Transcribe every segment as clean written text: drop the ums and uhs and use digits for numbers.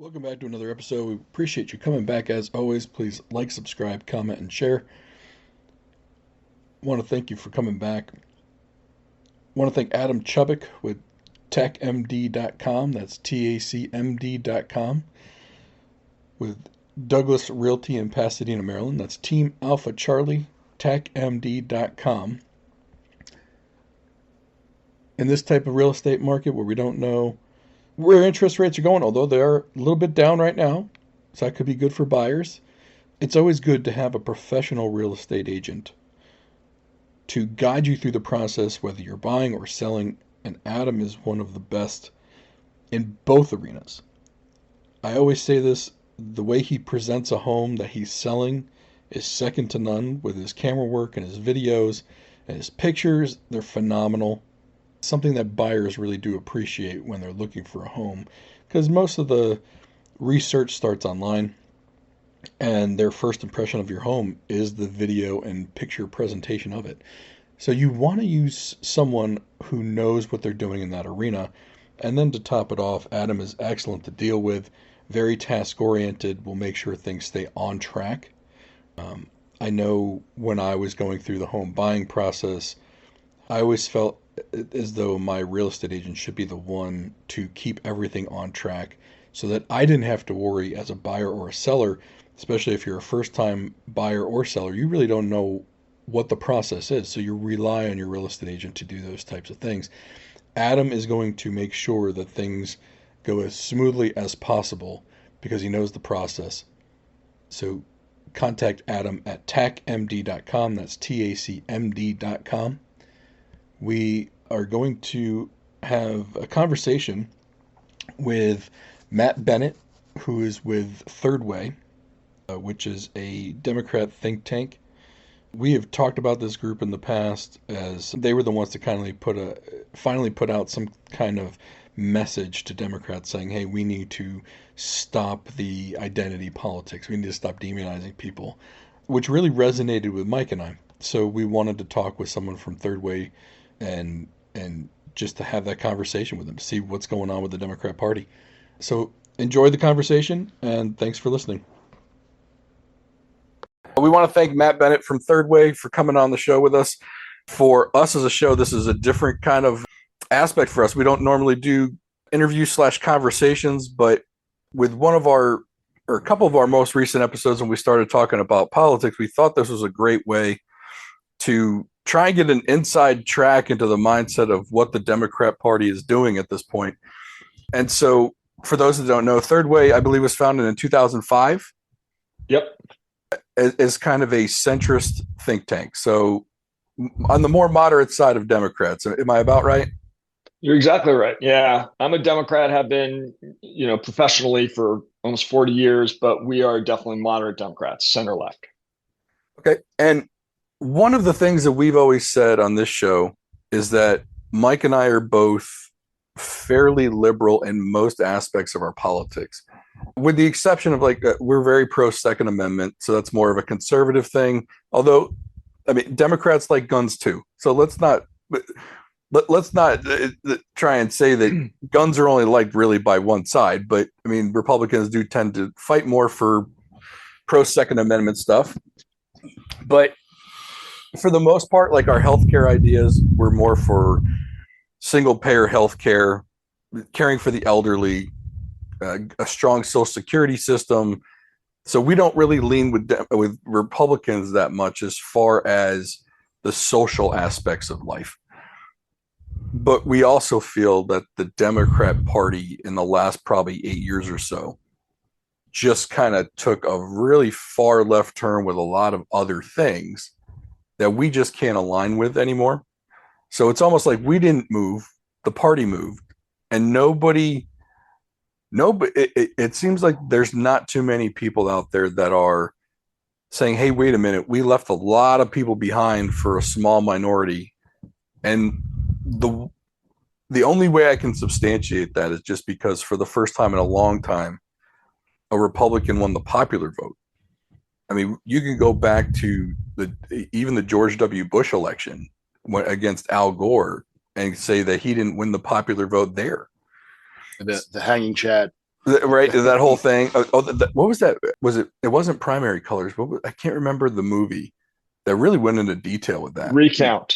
Welcome back to another episode. We appreciate you coming back as always. Please like, subscribe, comment, and share. Want to thank you for coming back. Want to thank Adam Chubbuck with TacMD.com. That's TACMD.com. With Douglas Realty in Pasadena, Maryland. That's Team Alpha Charlie, TacMD.com. In this type of real estate market where we don't know where interest rates are going, although they are a little bit down right now, so that could be good for buyers. It's always good to have a professional real estate agent to guide you through the process, whether you're buying or selling, and Adam is one of the best in both arenas. I always say this, the way he presents a home that he's selling is second to none with his camera work and his videos and his pictures. They're phenomenal. Something that buyers really do appreciate when they're looking for a home, because most of the research starts online and their first impression of your home is the video and picture presentation of it. So you want to use someone who knows what they're doing in that arena. And then to top it off, Adam is excellent to deal with, very task oriented, will make sure things stay on track. I know when I was going through the home buying process, I always felt as though my real estate agent should be the one to keep everything on track so that I didn't have to worry as a buyer or a seller, especially if you're a first time buyer or seller. You really don't know what the process is, so you rely on your real estate agent to do those types of things. Adam is going to make sure that things go as smoothly as possible because he knows the process. So contact Adam at tacmd.com. That's TACMD.com. We are going to have a conversation with Matt Bennett, who is with Thirdway, which is a Democrat think tank. We have talked about this group in the past as they were the ones to finally put out some kind of message to Democrats saying, hey, we need to stop the identity politics. We need to stop demonizing people, which really resonated with Mike and I. So we wanted to talk with someone from Thirdway and just to have that conversation with them, to see what's going on with the Democrat Party. So enjoy the conversation, and thanks for listening. We want to thank Matt Bennett from Thirdway for coming on the show with us. For us as a show, this is a different kind of aspect for us. We don't normally do interview/conversations, but with a couple of our most recent episodes when we started talking about politics, we thought this was a great way to try and get an inside track into the mindset of what the Democrat Party is doing at this point. And so for those that don't know, Thirdway, I believe, was founded in 2005. Yep. As kind of a centrist think tank. So on the more moderate side of Democrats. Am I about right? You're exactly right. Yeah. I'm a Democrat, have been, professionally for almost 40 years, but we are definitely moderate Democrats, center left. Okay. And one of the things that we've always said on this show is that Mike and I are both fairly liberal in most aspects of our politics, with the exception of we're very pro Second Amendment. So that's more of a conservative thing. Although, I mean, Democrats like guns too. So let's not try and say that guns are only liked really by one side. But I mean, Republicans do tend to fight more for pro Second Amendment stuff. But for the most part, like our healthcare ideas, we're more for single payer healthcare, caring for the elderly, a strong Social Security system. So we don't really lean with Republicans that much as far as the social aspects of life. But we also feel that the Democrat Party in the last probably 8 years or so just kind of took a really far left turn with a lot of other things that we just can't align with anymore. So it's almost like we didn't move, the party moved, and it seems like there's not too many people out there that are saying, hey, wait a minute, we left a lot of people behind for a small minority. And the only way I can substantiate that is just because for the first time in a long time, a Republican won the popular vote. I mean, you can go back to even the George W. Bush election against Al Gore and say that he didn't win the popular vote there. The hanging Chad. Right, that whole thing. What was that? Was it? It wasn't Primary Colors. I can't remember the movie that really went into detail with that. Recount.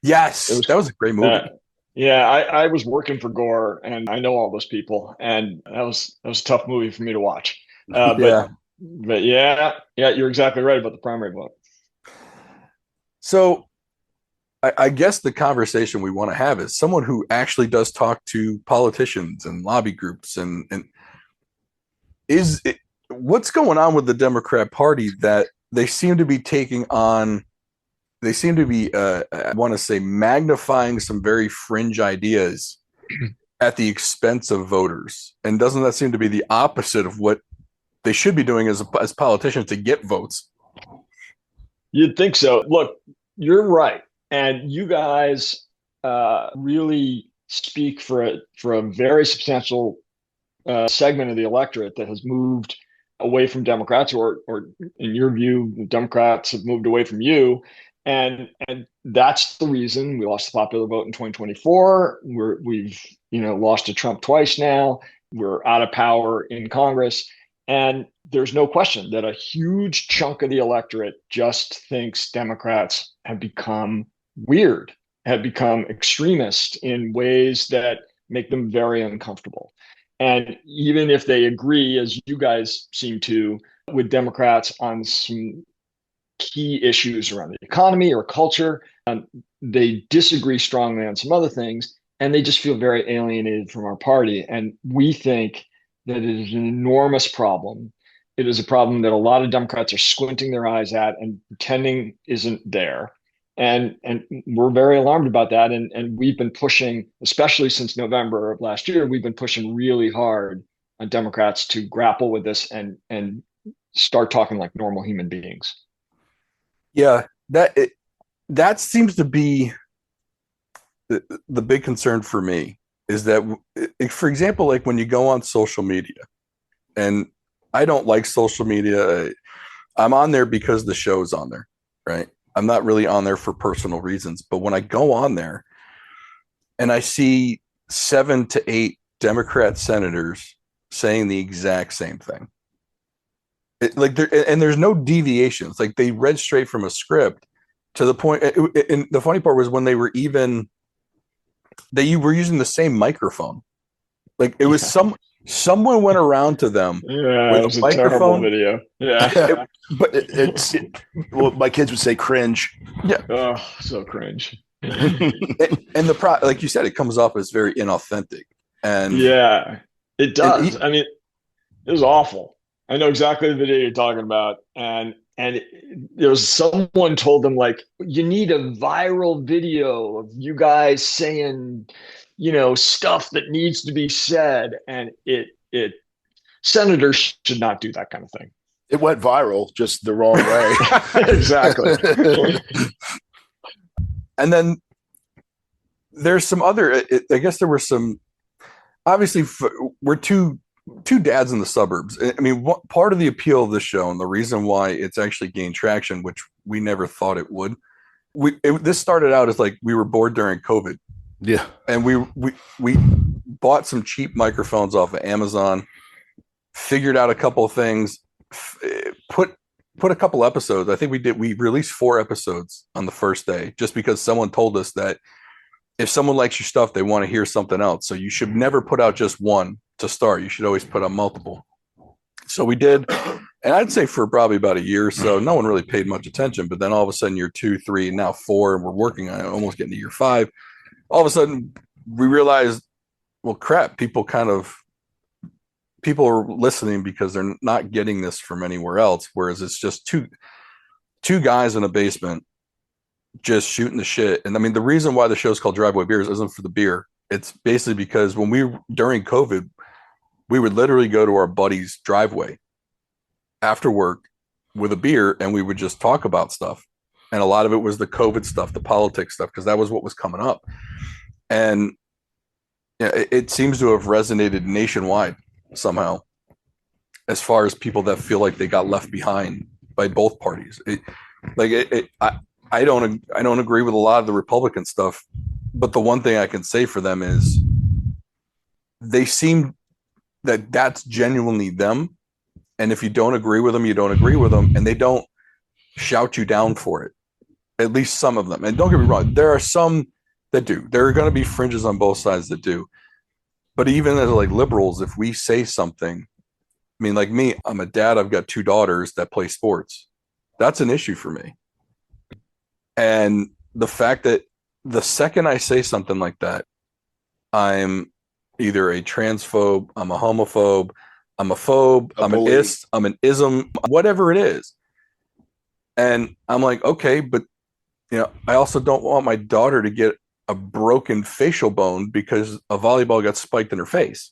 It Yes, was, that was a great uh, movie. yeah, I was working for Gore, and I know all those people, and that was a tough movie for me to watch. Uh, but Yeah. but yeah, you're exactly right about the primary vote. So I guess the conversation we want to have is someone who actually does talk to politicians and lobby groups, and is it, what's going on with the Democrat Party that they seem to be taking on. They seem to be, I want to say, magnifying some very fringe ideas at the expense of voters. And doesn't that seem to be the opposite of what they should be doing as politicians to get votes? You'd think so. Look, you're right, and you guys really speak for a very substantial segment of the electorate that has moved away from Democrats, or in your view, the Democrats have moved away from you, and that's the reason we lost the popular vote in 2024. We've lost to Trump twice now. We're out of power in Congress, and there's no question that a huge chunk of the electorate just thinks Democrats have become weird, have become extremist in ways that make them very uncomfortable. And even if they agree, as you guys seem to, with Democrats on some key issues around the economy or culture, they disagree strongly on some other things, and they just feel very alienated from our party. And we think that it is an enormous problem. It is a problem that a lot of Democrats are squinting their eyes at and pretending isn't there. And we're very alarmed about that. And we've been pushing, especially since November of last year, we've been pushing really hard on Democrats to grapple with this and start talking like normal human beings. Yeah, that seems to be the big concern for me is that, for example, like when you go on social media, and I don't like social media. I'm on there because the show's on there, right? I'm not really on there for personal reasons, but when I go on there and I see 7 to 8 Democrat senators saying the exact same thing, like there, and there's no deviations. Like they read straight from a script to the point. And the funny part was when they were using the same microphone. Like it was Yeah. someone went around to them Yeah, with it a was a terrible microphone. video. Yeah. It, but Well, my kids would say cringe. yeah, Oh, so cringe. and like you said, it comes off as very inauthentic. And Yeah, it and does. I mean, it was awful. I know exactly the video you're talking about. And there was someone told them like, you need a viral video of you guys saying, stuff that needs to be said. And it senators should not do that kind of thing. It went viral, just the wrong way. Exactly. and then there's some other. I guess there were some. Obviously, we're two dads in the suburbs. I mean, part of the appeal of the show and the reason why it's actually gained traction, which we never thought it would. This started out as like we were bored during COVID, Yeah. and we bought some cheap microphones off of Amazon, figured out a couple of things, put a couple episodes. I think we released 4 episodes on the first day just because someone told us that if someone likes your stuff, they want to hear something else. So you should never put out just one to start. You should always put out multiple. So we did, and I'd say for probably about a year or so, no one really paid much attention. But then all of a sudden, year 2, 3, and now 4, and we're working on it, almost getting to year 5. All of a sudden, we realized, well, crap, people are listening because they're not getting this from anywhere else. Whereas it's just two guys in a basement just shooting the shit. And I mean, the reason why the show's called Driveway Beers isn't for the beer. It's basically because during COVID, we would literally go to our buddy's driveway after work with a beer and we would just talk about stuff. And a lot of it was the COVID stuff, the politics stuff, because that was what was coming up. And yeah, it seems to have resonated nationwide somehow as far as people that feel like they got left behind by both parties. I don't agree with a lot of the Republican stuff, but the one thing I can say for them is they seem that that's genuinely them. And if you don't agree with them, you don't agree with them, and they don't shout you down for it. At least some of them. And don't get me wrong, there are some that do. There are going to be fringes on both sides that do. But even as like liberals, if we say something, I mean, like me, I'm a dad. I've got 2 daughters that play sports. That's an issue for me. And the fact that the second I say something like that, I'm either a transphobe, I'm a homophobe, I'm a phobe, I'm an ist, I'm an ism, whatever it is. And I'm like, okay, but I also don't want my daughter to get a broken facial bone because a volleyball got spiked in her face.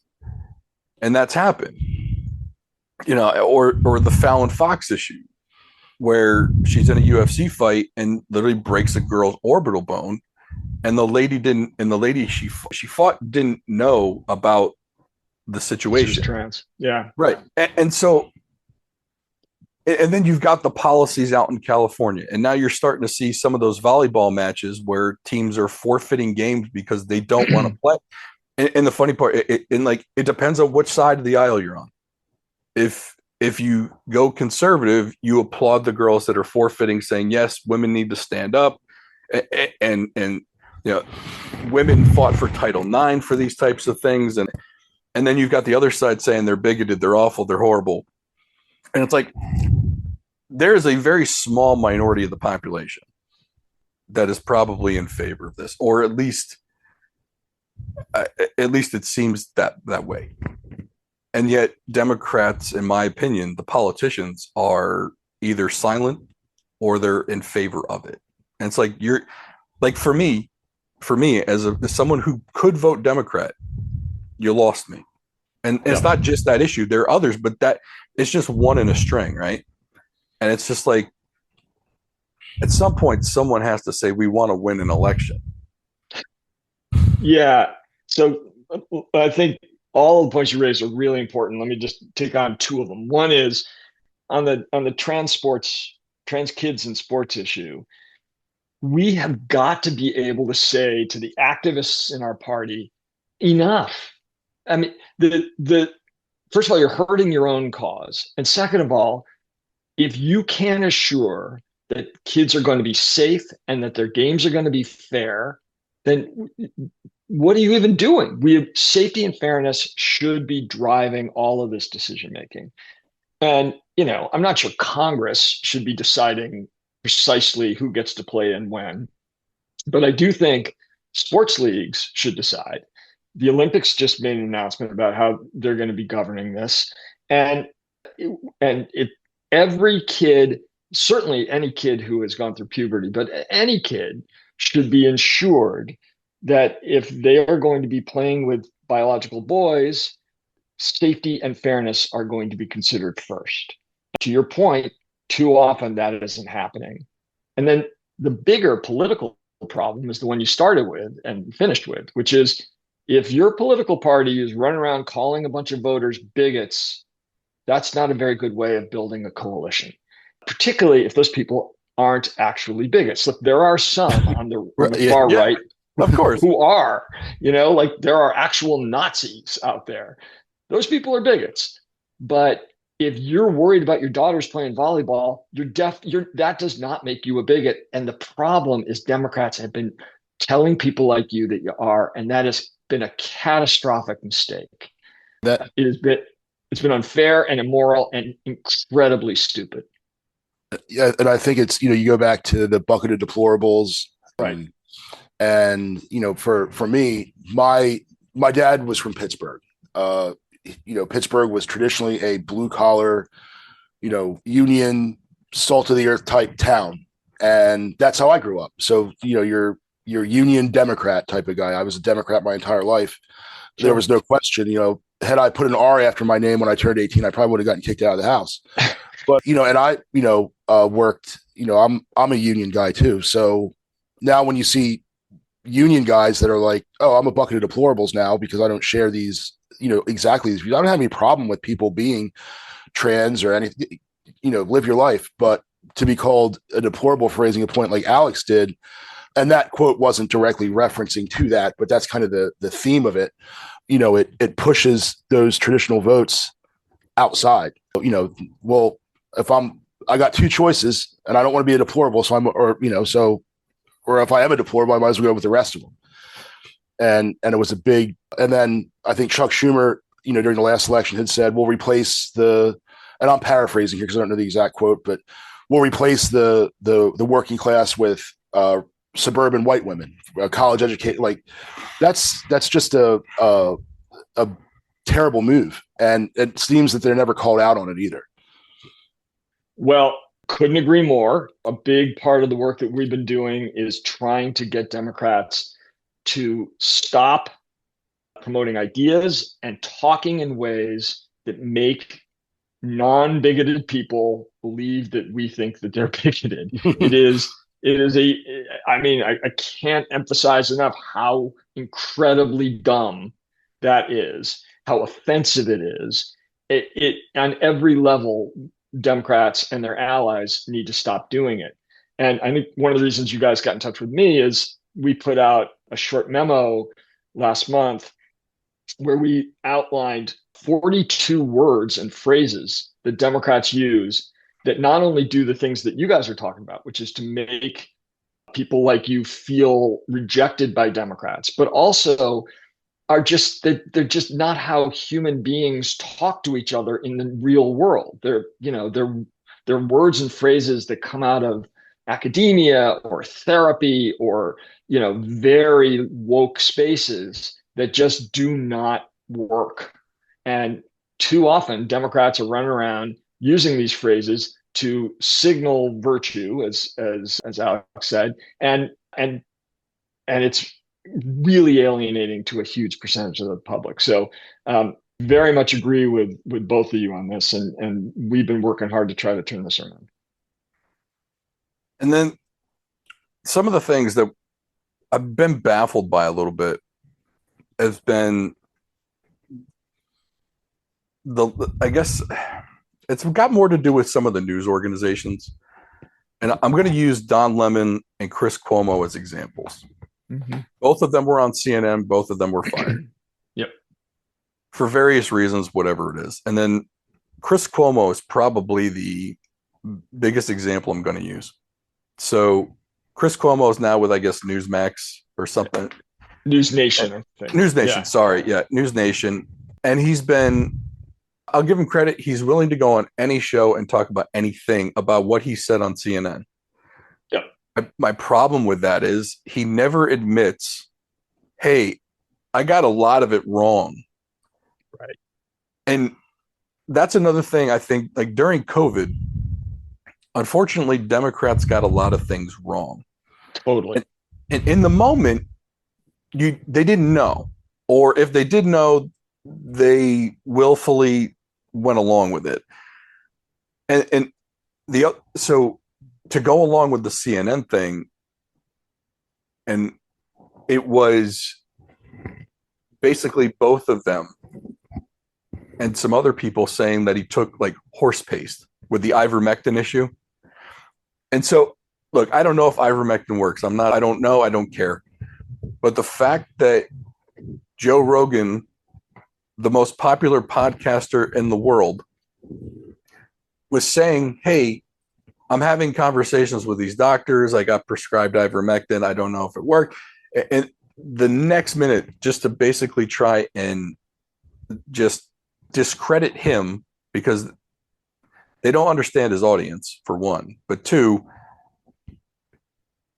And that's happened. Or the Fallon Fox issue where she's in a UFC fight and literally breaks a girl's orbital bone. And the lady she fought didn't know about the situation. She's trans. Yeah. Right. And so, and then you've got the policies out in California, and now you're starting to see some of those volleyball matches where teams are forfeiting games because they don't want to play. And the funny part, it depends on which side of the aisle you're on. If you go conservative, you applaud the girls that are forfeiting, saying yes, women need to stand up, and women fought for Title IX for these types of things, and then you've got the other side saying they're bigoted, they're awful, they're horrible. And it's like, there's a very small minority of the population that is probably in favor of this, or at least it seems that way. And yet Democrats, in my opinion, the politicians are either silent or they're in favor of it. And it's like, you're like, for me, as someone who could vote Democrat, you lost me. And it's not just that issue. There are others, but that it's just one in a string, right? And it's just like, at some point, someone has to say, we want to win an election. Yeah. So I think all the points you raised are really important. Let me just take on 2 of them. One is on the trans kids and sports issue. We have got to be able to say to the activists in our party, enough. I mean, first of all, you're hurting your own cause. And second of all, if you can assure that kids are going to be safe and that their games are going to be fair, then what are you even doing? Safety and fairness should be driving all of this decision making. And, I'm not sure Congress should be deciding precisely who gets to play and when, but I do think sports leagues should decide. The Olympics just made an announcement about how they're going to be governing this. And if every kid, certainly any kid who has gone through puberty, but any kid should be ensured that if they are going to be playing with biological boys, safety and fairness are going to be considered first. To your point, too often that isn't happening. And then the bigger political problem is the one you started with and finished with, which is, if your political party is running around calling a bunch of voters bigots, that's not a very good way of building a coalition, particularly if those people aren't actually bigots. Look, there are some on the far right, of course, who are, like there are actual Nazis out there. Those people are bigots. But if you're worried about your daughters playing volleyball, that does not make you a bigot. And the problem is Democrats have been telling people like you that you are, and that has been a catastrophic mistake. It's been unfair and immoral and incredibly stupid. Yeah, and I think it's, you go back to the bucket of deplorables, right? And for me, my dad was from Pittsburgh. Pittsburgh was traditionally a blue collar, union, salt of the earth type town, and that's how I grew up. So you're union Democrat type of guy. I was a Democrat my entire life. Sure. There was no question. Had I put an R after my name when I turned 18, I probably would have gotten kicked out of the house. But and I worked. I'm a union guy too. So now when you see union guys that are like, oh, I'm a bucket of deplorables now because I don't share these, exactly these views. I don't have any problem with people being trans or anything, live your life. But to be called a deplorable for raising a point like Alex did, and that quote wasn't directly referencing to that, but that's kind of the theme of it. it pushes those traditional votes outside. Well, if I got two choices and I don't want to be a deplorable, so or if I am a deplorable, I might as well go with the rest of them. And it was and then I think Chuck Schumer, during the last election had said, we'll replace and I'm paraphrasing here because I don't know the exact quote, but we'll replace the working class with suburban white women, college educated. Like that's just a terrible move. And it seems that they're never called out on it either. Well, couldn't agree more. A big part of the work that we've been doing is trying to get Democrats to stop promoting ideas and talking in ways that make non-bigoted people believe that we think that they're bigoted. I can't emphasize enough how incredibly dumb that is, how offensive it is. It on every level, Democrats and their allies need to stop doing it. And I think one of the reasons you guys got in touch with me is we put out a short memo last month where we outlined 42 words and phrases that Democrats use that not only do the things that you guys are talking about, which is to make people like you feel rejected by Democrats, but also they're just not how human beings talk to each other in the real world. They're words and phrases that come out of academia or therapy or very woke spaces that just do not work. And too often Democrats are running around using these phrases to signal virtue, as Alex said, and it's really alienating to a huge percentage of the public. So very much agree with both of you on this, and we've been working hard to try to turn this around. And then some of the things that I've been baffled by a little bit has been I guess it's got more to do with some of the news organizations. And I'm going to use Don Lemon and Chris Cuomo as examples. Mm-hmm. Both of them were on CNN. Both of them were fired. Yep. For various reasons, whatever it is. And then Chris Cuomo is probably the biggest example I'm going to use. So Chris Cuomo is now with, I guess, Newsmax or something. News Nation, I think. News Nation, yeah. Sorry. Yeah, News Nation. And I'll give him credit. He's willing to go on any show and talk about anything about what he said on CNN. Yep. My problem with that is he never admits, hey, I got a lot of it wrong. Right. And that's another thing I think, like during COVID, unfortunately, Democrats got a lot of things wrong. Totally. And in the moment, they didn't know. Or if they did know, they willfully went along with it. So to go along with the CNN thing, and it was basically both of them and some other people saying that he took like horse paste with the ivermectin issue. And so, look, I don't know if ivermectin works. I don't know. I don't care. But the fact that Joe Rogan, the most popular podcaster in the world, was saying, hey, I'm having conversations with these doctors. I got prescribed ivermectin. I don't know if it worked. And the next minute, just to basically try and just discredit him because they don't understand his audience, for one. But two,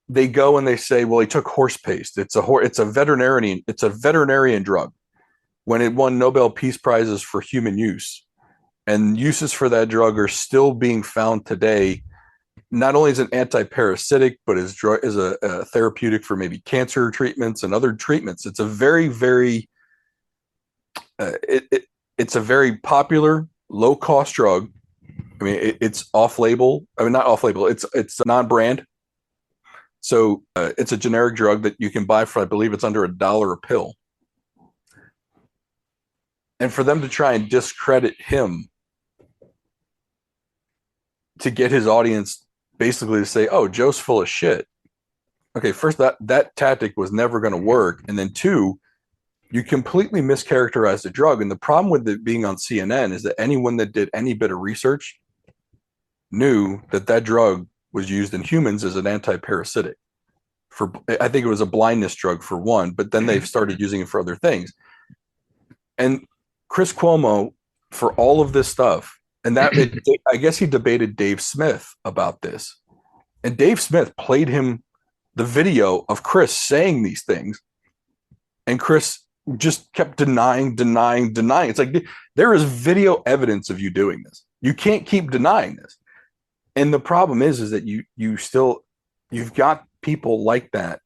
they go and they say, well, he took horse paste. It's a veterinarian drug, when it won Nobel Peace Prizes for human use. And uses for that drug are still being found today, not only as an anti-parasitic, but as a therapeutic for maybe cancer treatments and other treatments. It's a very, very, it's a very popular, low-cost drug. I mean, it's off-label. I mean, not off-label. It's non-brand. So it's a generic drug that you can buy for, I believe it's under $1 a pill. And for them to try and discredit him to get his audience basically to say, oh, Joe's full of shit. Okay, first, that tactic was never going to work. And then two, you completely mischaracterized the drug. And the problem with it being on CNN is that anyone that did any bit of research knew that that drug was used in humans as an anti-parasitic. For, I think it was a blindness drug for one, but then they've started using it for other things. And Chris Cuomo, for all of this stuff, and I guess he debated Dave Smith about this, and Dave Smith played him the video of Chris saying these things, and Chris just kept denying. It's like there is video evidence of you doing this. You can't keep denying this. And the problem is that you've got people like that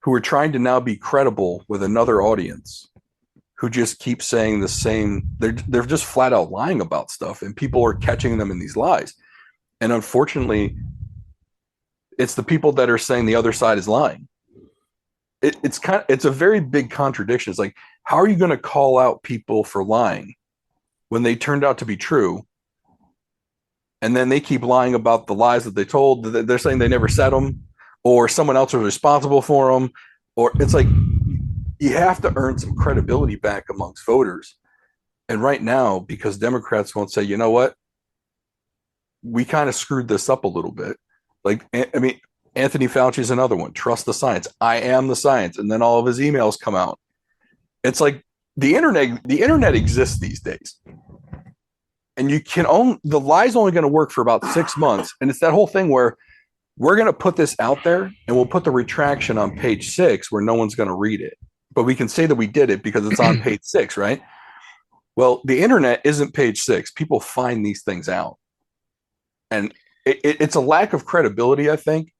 who are trying to now be credible with another audience who just keep saying the same. They're just flat out lying about stuff, and people are catching them in these lies. And unfortunately, it's the people that are saying the other side is lying. It's a very big contradiction. It's like, how are you going to call out people for lying when they turned out to be true? And then they keep lying about the lies that they told. They're saying they never said them, or someone else was responsible for them. Or it's like, you have to earn some credibility back amongst voters. And right now, because Democrats won't say, you know what, we kind of screwed this up a little bit. Like, I mean, Anthony Fauci is another one. Trust the science. I am the science. And then all of his emails come out. It's like the internet exists these days. And the lie's only going to work for about 6 months. And it's that whole thing where we're going to put this out there and we'll put the retraction on page 6 where no one's going to read it. But we can say that we did it because it's on page 6, right? Well, the internet isn't page 6. People find these things out. And it's a lack of credibility, I think.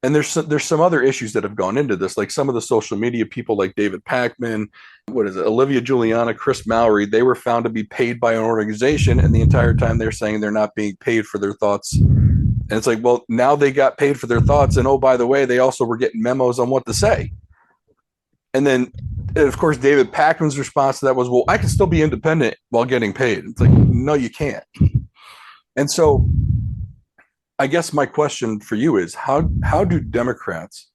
And there's some other issues that have gone into this, like some of the social media people like David Pakman, Olivia Giuliana, Chris Mowry, they were found to be paid by an organization, and the entire time they're saying they're not being paid for their thoughts. And it's like, well, now they got paid for their thoughts, and oh, by the way, they also were getting memos on what to say. And then, of course, David Pakman's response to that was, well, I can still be independent while getting paid. It's like, no, you can't. And so I guess my question for you is how do Democrats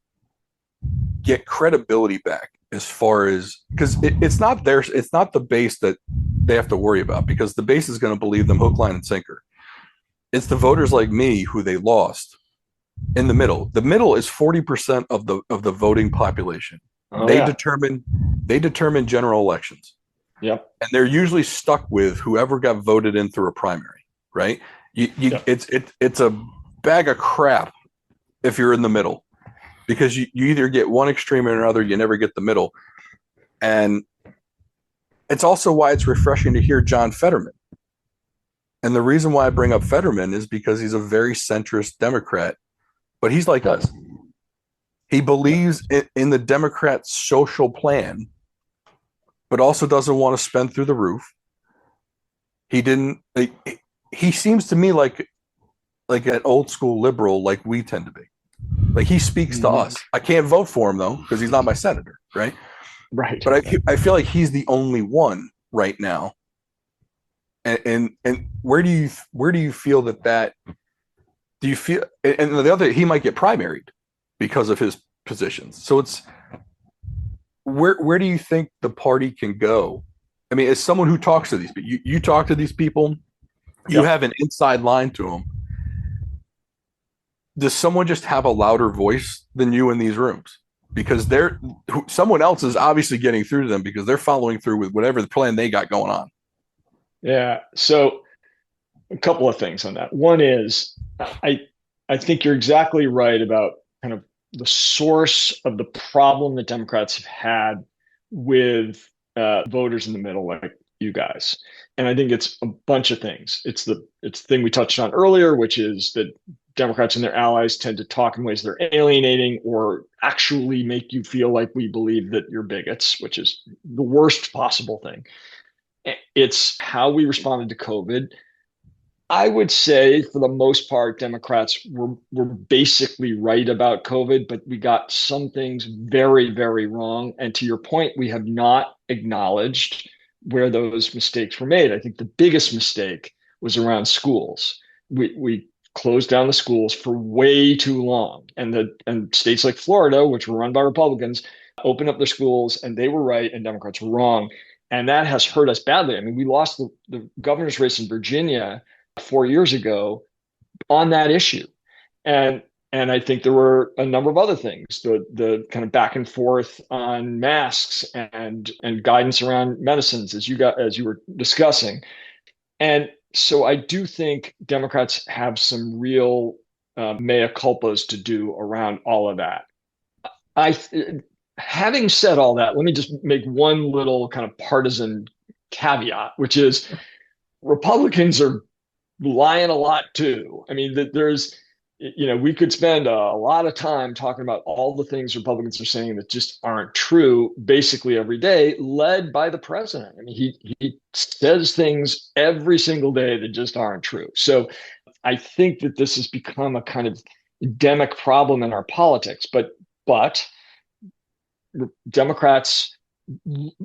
get credibility back as far as, because it's not the base that they have to worry about, because the base is going to believe them hook, line, and sinker. It's the voters like me who they lost in the middle. The middle is 40% of the voting population. They determine general elections. Yep. And they're usually stuck with whoever got voted in through a primary, right? It's a bag of crap if you're in the middle, because you either get one extreme or another. You never get the middle. And it's also why it's refreshing to hear John Fetterman. And the reason why I bring up Fetterman is because he's a very centrist Democrat, but he's like us. He believes in the Democrat social plan, but also doesn't want to spend through the roof. He seems to me like an old school liberal, like we tend to be. Like, he speaks to us. I can't vote for him though, because he's not my senator, right? Right. But I feel like he's the only one right now. And where do you feel that do you feel, and the other, he might get primaried because of his positions. So it's where do you think the party can go? I mean, as someone who talks to these people, you talk to these people, you have an inside line to them. Does someone just have a louder voice than you in these rooms? Because someone else is obviously getting through to them because they're following through with whatever the plan they got going on. Yeah. So a couple of things on that. One is I think you're exactly right about kind of the source of the problem that Democrats have had with voters in the middle, like you guys. And I think it's a bunch of things. It's the thing we touched on earlier, which is that Democrats and their allies tend to talk in ways that are alienating or actually make you feel like we believe that you're bigots, which is the worst possible thing. It's how we responded to COVID. I would say, for the most part, Democrats were basically right about COVID, but we got some things very, very wrong. And to your point, we have not acknowledged where those mistakes were made. I think the biggest mistake was around schools. We closed down the schools for way too long, and states like Florida, which were run by Republicans, open up their schools, and they were right and Democrats were wrong. And that has hurt us badly. I mean, we lost the governor's race in Virginia 4 years ago on that issue. And I think there were a number of other things, the kind of back and forth on masks and guidance around medicines, as you were discussing. And so I do think Democrats have some real mea culpas to do around all of that. Having said all that, let me just make one little kind of partisan caveat, which is Republicans are lying a lot too. I mean, we could spend a lot of time talking about all the things Republicans are saying that just aren't true basically every day, led by the president. I mean, he says things every single day that just aren't true. So I think that this has become a kind of endemic problem in our politics, but Democrats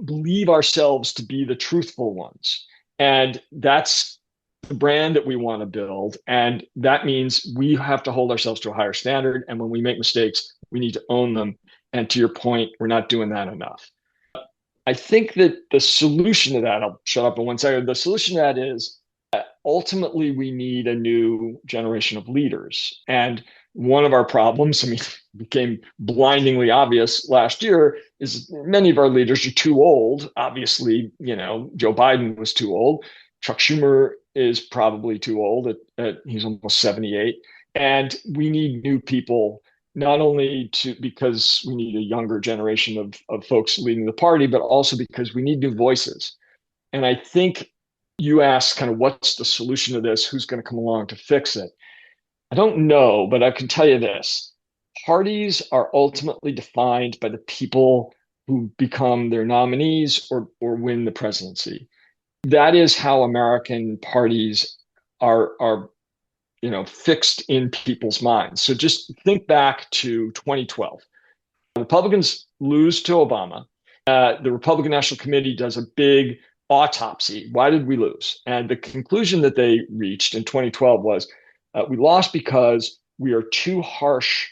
believe ourselves to be the truthful ones. And that's the brand that we want to build. And that means we have to hold ourselves to a higher standard. And when we make mistakes, we need to own them. And to your point, we're not doing that enough. I think that the solution to that, I'll shut up in 1 second. The solution to that is ultimately we need a new generation of leaders. And one of our problems, I mean, became blindingly obvious last year, is many of our leaders are too old. Obviously, Joe Biden was too old. Chuck Schumer is probably too old. He's almost 78. And we need new people, not only because we need a younger generation of folks leading the party, but also because we need new voices. And I think you asked kind of what's the solution to this? Who's going to come along to fix it? I don't know, but I can tell you this. Parties are ultimately defined by the people who become their nominees or win the presidency. That is how American parties are fixed in people's minds. So just think back to 2012. The Republicans lose to Obama. The Republican National Committee does a big autopsy. Why did we lose? And the conclusion that they reached in 2012 was we lost because we are too harsh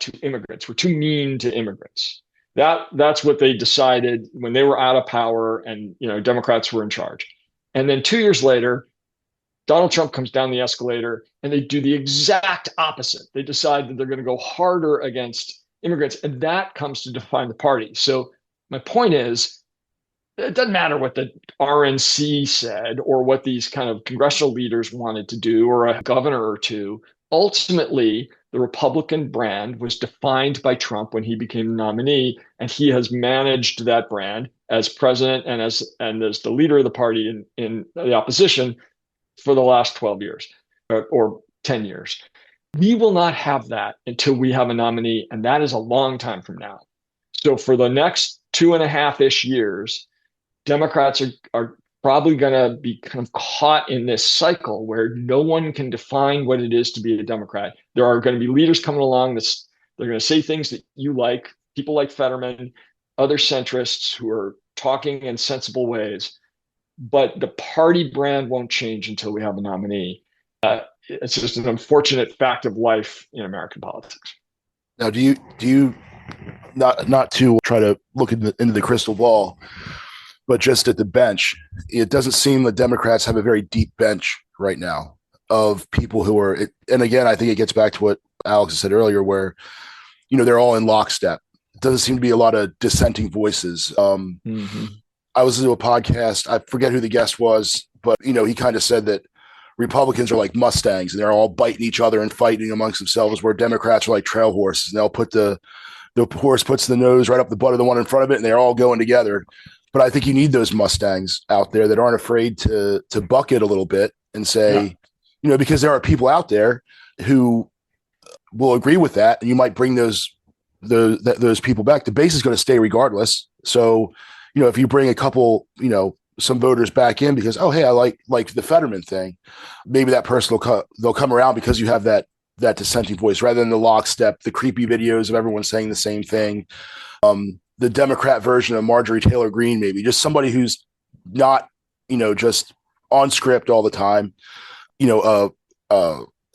to immigrants. We're too mean to immigrants. That's what they decided when they were out of power and Democrats were in charge. And then 2 years later, Donald Trump comes down the escalator and they do the exact opposite. They decide that they're going to go harder against immigrants, and that comes to define the party. So my point is, it doesn't matter what the RNC said or what these kind of congressional leaders wanted to do or a governor or two. Ultimately, the Republican brand was defined by Trump when he became the nominee, and he has managed that brand as president and as the leader of the party in the opposition for the last 12 years or 10 years. We will not have that until we have a nominee, and that is a long time from now. So for the next 2.5-ish years, Democrats are probably going to be kind of caught in this cycle where no one can define what it is to be a Democrat. There are going to be leaders coming along they're going to say things that you like, people like Fetterman, other centrists who are talking in sensible ways, but the party brand won't change until we have a nominee. It's just an unfortunate fact of life in American politics. Now, do you not to try to look into the crystal ball, but just at the bench, it doesn't seem that Democrats have a very deep bench right now of people who are, and again, I think it gets back to what Alex said earlier, where, they're all in lockstep. It doesn't seem to be a lot of dissenting voices. I was listening to a podcast. I forget who the guest was, but, he kind of said that Republicans are like Mustangs and they're all biting each other and fighting amongst themselves, where Democrats are like trail horses and they'll put the horse puts the nose right up the butt of the one in front of it and they're all going together. But I think you need those Mustangs out there that aren't afraid to buck it a little bit and say, because there are people out there who will agree with that, and you might bring those people back. The base is going to stay regardless. So, if you bring a couple, some voters back in because, oh, hey, I like the Fetterman thing, maybe that person they'll come around because you have that dissenting voice rather than the lockstep, the creepy videos of everyone saying the same thing. The Democrat version of Marjorie Taylor Greene, maybe just somebody who's not, just on script all the time,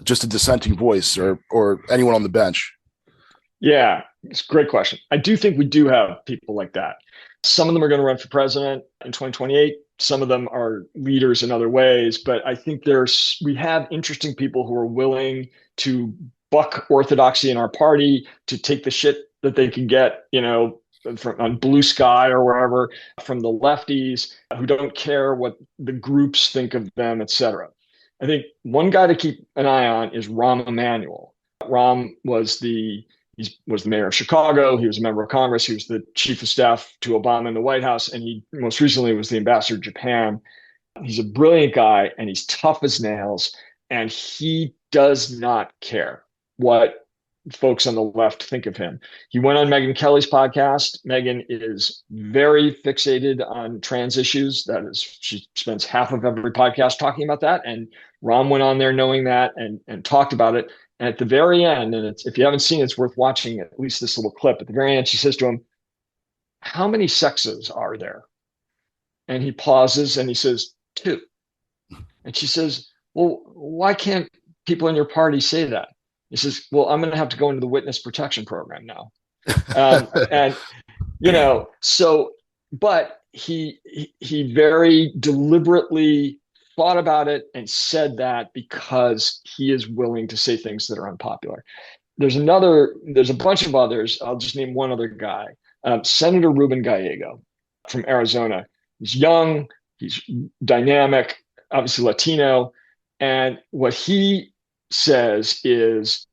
just a dissenting voice or anyone on the bench. Yeah, it's a great question. I do think we do have people like that. Some of them are going to run for president in 2028. Some of them are leaders in other ways, but I think we have interesting people who are willing to buck orthodoxy in our party, to take the shit that they can get, from on Blue Sky or wherever from the lefties, who don't care what the groups think of them, etc. I think one guy to keep an eye on is Rahm Emanuel. Rahm was the mayor of Chicago. He was a member of Congress. He was the chief of staff to Obama in the White House. And he most recently was the ambassador to Japan. He's a brilliant guy and he's tough as nails. And he does not care what folks on the left think of him. He went on Megyn Kelly's podcast. Megyn is very fixated on trans issues. That is, she spends half of every podcast talking about that. And Rahm went on there knowing that and talked about it. And at the very end, and if you haven't seen it, it's worth watching at least this little clip. At the very end, she says to him, "How many sexes are there?" And he pauses and he says, "Two." And she says, "Well, why can't people in your party say that?" He says, "Well, I'm going to have to go into the witness protection program now." And, but he very deliberately thought about it and said that because he is willing to say things that are unpopular. There's a bunch of others. I'll just name one other guy, Senator Ruben Gallego from Arizona. He's young, he's dynamic, obviously Latino. And what he says is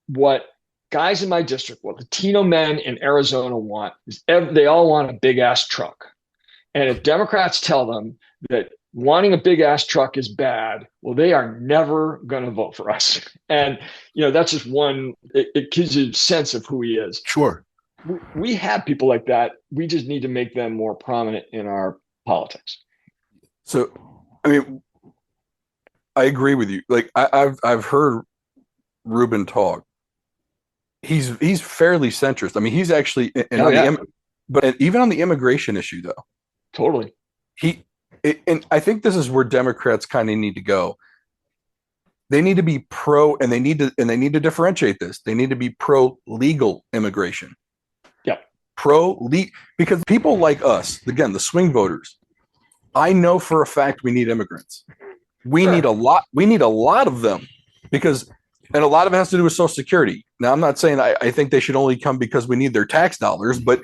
what guys in my district, what Latino men in Arizona want is they all want a big ass truck. And if Democrats tell them that wanting a big ass truck is bad, well, they are never going to vote for us. And, that's just one, it gives you a sense of who he is. Sure. We have people like that. We just need to make them more prominent in our politics. So, I mean, I agree with you. Like I've heard Ruben talk. He's fairly centrist. I mean, he's actually, but even on the immigration issue, though, totally. And I think this is where Democrats kind of need to go. They need to be pro, and they need to differentiate this. They need to be pro legal immigration. Yeah, because people like us, again, the swing voters. I know for a fact we need immigrants. We need a lot. We need a lot of them and a lot of it has to do with Social Security. Now, I'm not saying I think they should only come because we need their tax dollars, but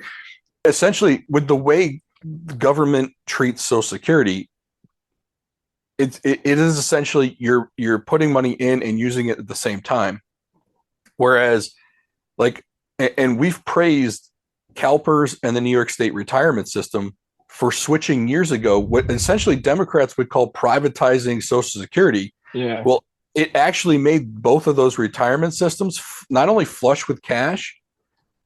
essentially, with the way the government treats Social Security, it is essentially you're putting money in and using it at the same time. Whereas, and we've praised CalPERS and the New York State retirement system for switching years ago what essentially Democrats would call privatizing Social Security. Yeah. Well, it actually made both of those retirement systems not only flush with cash,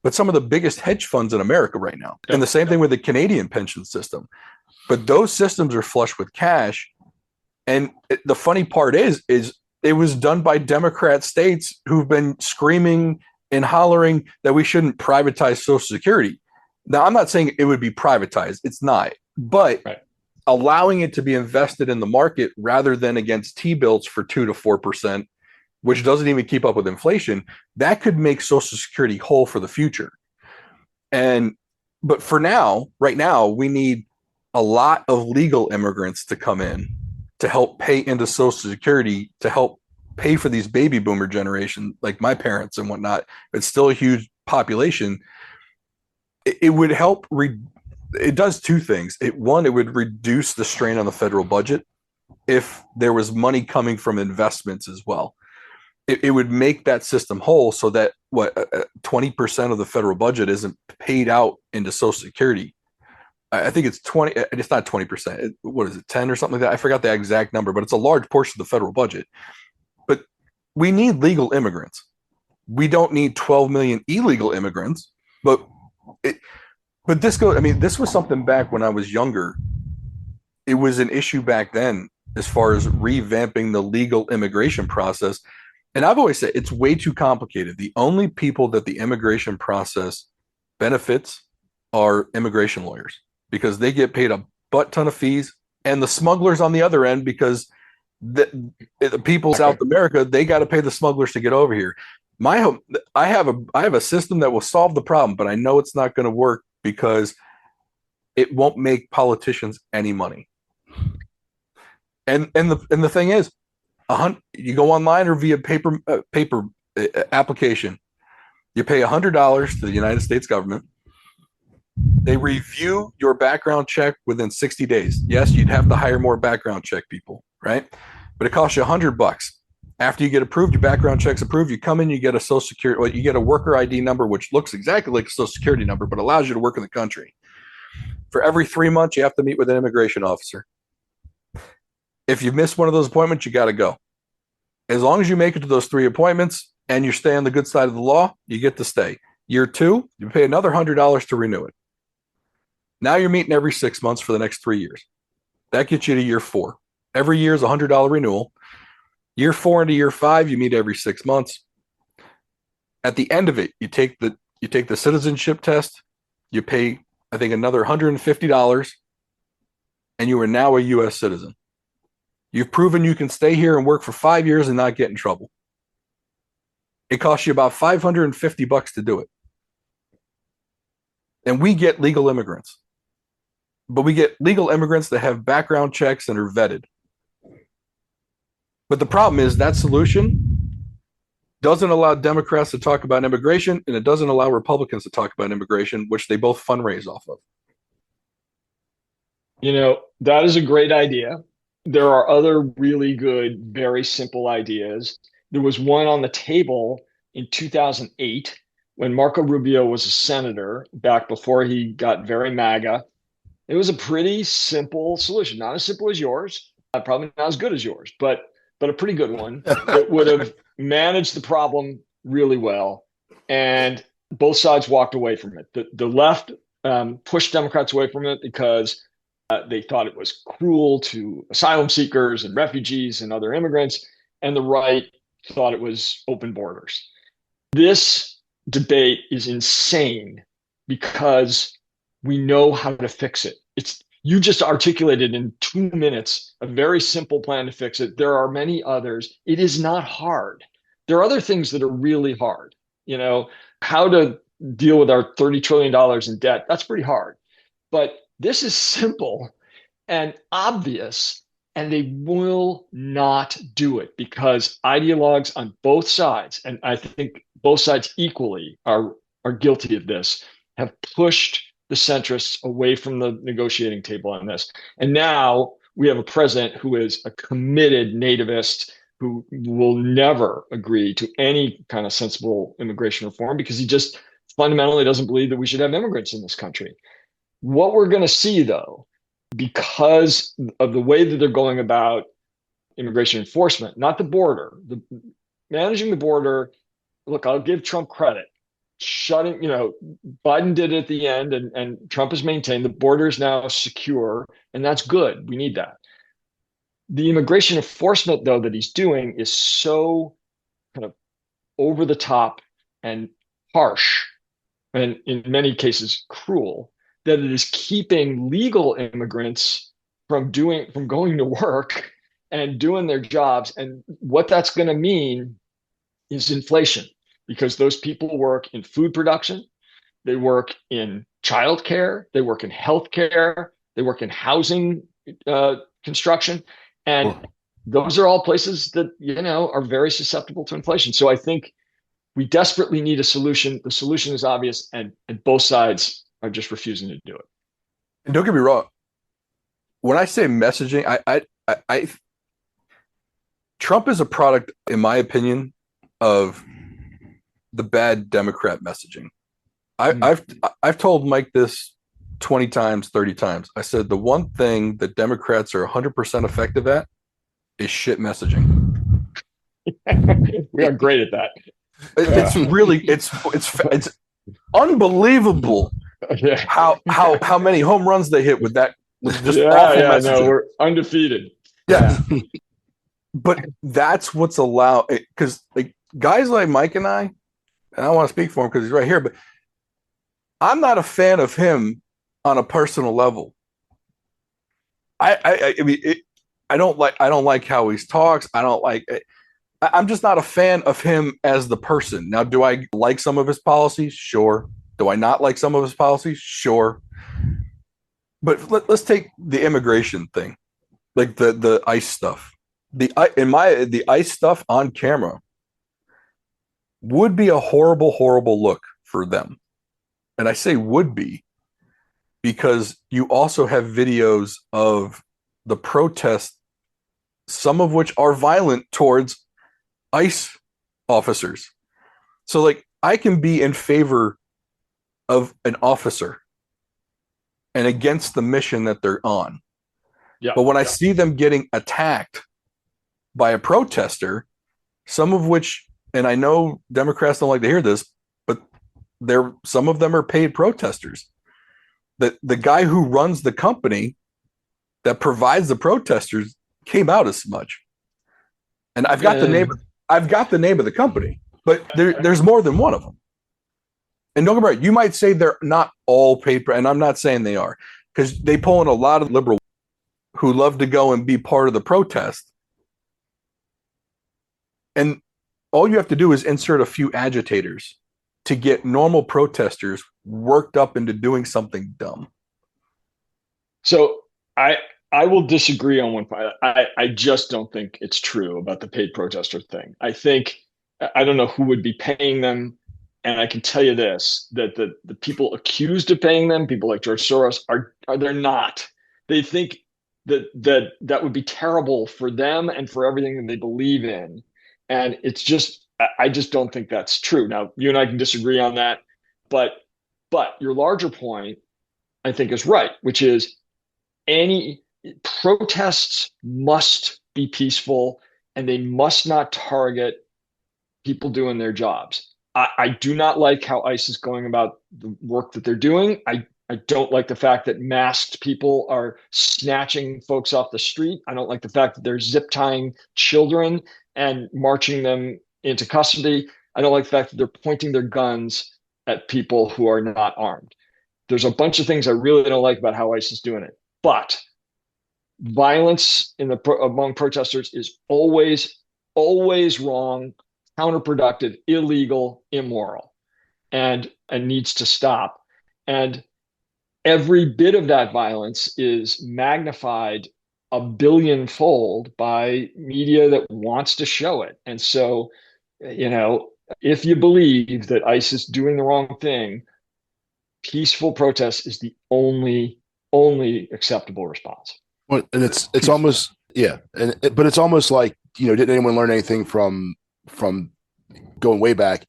but some of the biggest hedge funds in America right now. Yep. And the same thing with the Canadian pension system. But those systems are flush with cash. And the funny part is it was done by Democrat states who've been screaming and hollering that we shouldn't privatize Social Security. Now, I'm not saying it would be privatized. It's not. But allowing it to be invested in the market rather than against T-bills for 2 to 4%, which doesn't even keep up with inflation, that could make Social Security whole for the future. But for now, right now, we need a lot of legal immigrants to come in to help pay into Social Security, to help pay for these baby boomer generation, like my parents and whatnot. It's still a huge population. It would help. It does two things. One, it would reduce the strain on the federal budget if there was money coming from investments as well. It would make that system whole so that 20% of the federal budget isn't paid out into Social Security. I think it's 20. It's not 20%. What is it, 10 or something like that? I forgot the exact number, but it's a large portion of the federal budget. But we need legal immigrants. We don't need 12 million illegal immigrants. But this was something back when I was younger. It was an issue back then as far as revamping the legal immigration process. And I've always said it's way too complicated. The only people that the immigration process benefits are immigration lawyers because they get paid a butt ton of fees, and the smugglers on the other end because the people in South America, they got to pay the smugglers to get over here. I have a system that will solve the problem, but I know it's not going to work because it won't make politicians any money. And the thing is, you go online or via paper application. You pay $100 to the United States government. They review your background check within 60 days. Yes, you'd have to hire more background check people, right? But it costs you $100. After you get approved, your background check's approved. You come in, you get a social security, well, you get a worker ID number, which looks exactly like a social security number, but allows you to work in the country. For every 3 months, you have to meet with an immigration officer. If you miss one of those appointments, you got to go. As long as you make it to those 3 appointments and you stay on the good side of the law, you get to stay. Year 2, you pay another $100 to renew it. Now you're meeting every 6 months for the next 3 years. That gets you to year 4. Every year is a $100 renewal. Year 4 into year 5, you meet every 6 months. At the end of it, you take the citizenship test. You pay, I think, another $150, and you are now a U.S. citizen. You've proven you can stay here and work for 5 years and not get in trouble. It costs you about $550 to do it. And we get legal immigrants. But we get legal immigrants that have background checks and are vetted. But the problem is that solution doesn't allow Democrats to talk about immigration, and it doesn't allow Republicans to talk about immigration, which they both fundraise off of. That is a great idea. There are other really good, very simple ideas. There was one on the table in 2008 when Marco Rubio was a senator, back before he got very MAGA. It was a pretty simple solution, not as simple as yours, probably not as good as yours, but a pretty good one that would have managed the problem really well. And both sides walked away from it. The left pushed Democrats away from it because they thought it was cruel to asylum seekers and refugees and other immigrants. And the right thought it was open borders. This debate is insane because we know how to fix it. You just articulated in 2 minutes a very simple plan to fix it. There are many others. It is not hard. There are other things that are really hard. How to deal with our $30 trillion in debt. That's pretty hard. But this is simple and obvious, and they will not do it because ideologues on both sides, and I think both sides equally are guilty of this, have pushed the centrists away from the negotiating table on this. And now we have a president who is a committed nativist who will never agree to any kind of sensible immigration reform because he just fundamentally doesn't believe that we should have immigrants in this country. What we're going to see, though, because of the way that they're going about immigration enforcement, not the border, managing the border. Look, I'll give Trump credit. Biden did it at the end, and Trump has maintained the border is now secure, and that's good. We need that. The immigration enforcement, though, that he's doing is so kind of over the top and harsh, and in many cases cruel, that it is keeping legal immigrants from going to work and doing their jobs. And what that's going to mean is inflation, because those people work in food production, they work in childcare, they work in healthcare, they work in housing construction, and those are all places that are very susceptible to inflation. So I think we desperately need a solution. The solution is obvious, and both sides are just refusing to do it. And don't get me wrong, when I say messaging, I Trump is a product, in my opinion, of the bad Democrat messaging. I've told Mike this 20 times, 30 times. I said the one thing that Democrats are 100% effective at is shit messaging. We are great at that. It's really it's unbelievable how many home runs they hit with that, with just awful messaging. No, we're undefeated. Yeah. But that's what's allowed, because like guys like Mike and I don't want to speak for him because he's right here, but I'm not a fan of him on a personal level. I mean, I don't like how he talks. I don't like it. I'm just not a fan of him as the person. Now, do I like some of his policies? Sure. Do I not like some of his policies? Sure. But let's take the immigration thing, like the ICE stuff. The ICE stuff on camera would be a horrible, horrible look for them. And I say would be because you also have videos of the protests, some of which are violent towards ICE officers. So, like, I can be in favor of an officer and against the mission that they're on. Yeah. But when I see them getting attacked by a protester, some of which, and I know Democrats don't like to hear this, but some of them are paid protesters. The guy who runs the company that provides the protesters came out as much. And I've got the name of the company, but there's more than one of them. And don't get me wrong, you might say they're not all paid, and I'm not saying they are, because they pull in a lot of liberal who love to go and be part of the protest. And all you have to do is insert a few agitators to get normal protesters worked up into doing something dumb. So I will disagree on one point. I just don't think it's true about the paid protester thing. I don't know who would be paying them. And I can tell you this, that the people accused of paying them, people like George Soros, are they're not. They think that would be terrible for them and for everything that they believe in. And I just don't think that's true. Now, you and I can disagree on that, but your larger point, I think, is right, which is any protests must be peaceful and they must not target people doing their jobs. I do not like how ICE is going about the work that they're doing. I don't like the fact that masked people are snatching folks off the street. I don't like the fact that they're zip tying children and marching them into custody. I don't like the fact that they're pointing their guns at people who are not armed. There's a bunch of things I really don't like about how ICE is doing it. But violence among protesters is always wrong, counterproductive, illegal, immoral, and needs to stop. And every bit of that violence is magnified a billionfold by media that wants to show it. And so, if you believe that ICE is doing the wrong thing, peaceful protest is the only acceptable response. Well, and it's almost, yeah, but it's almost like, didn't anyone learn anything from going way back,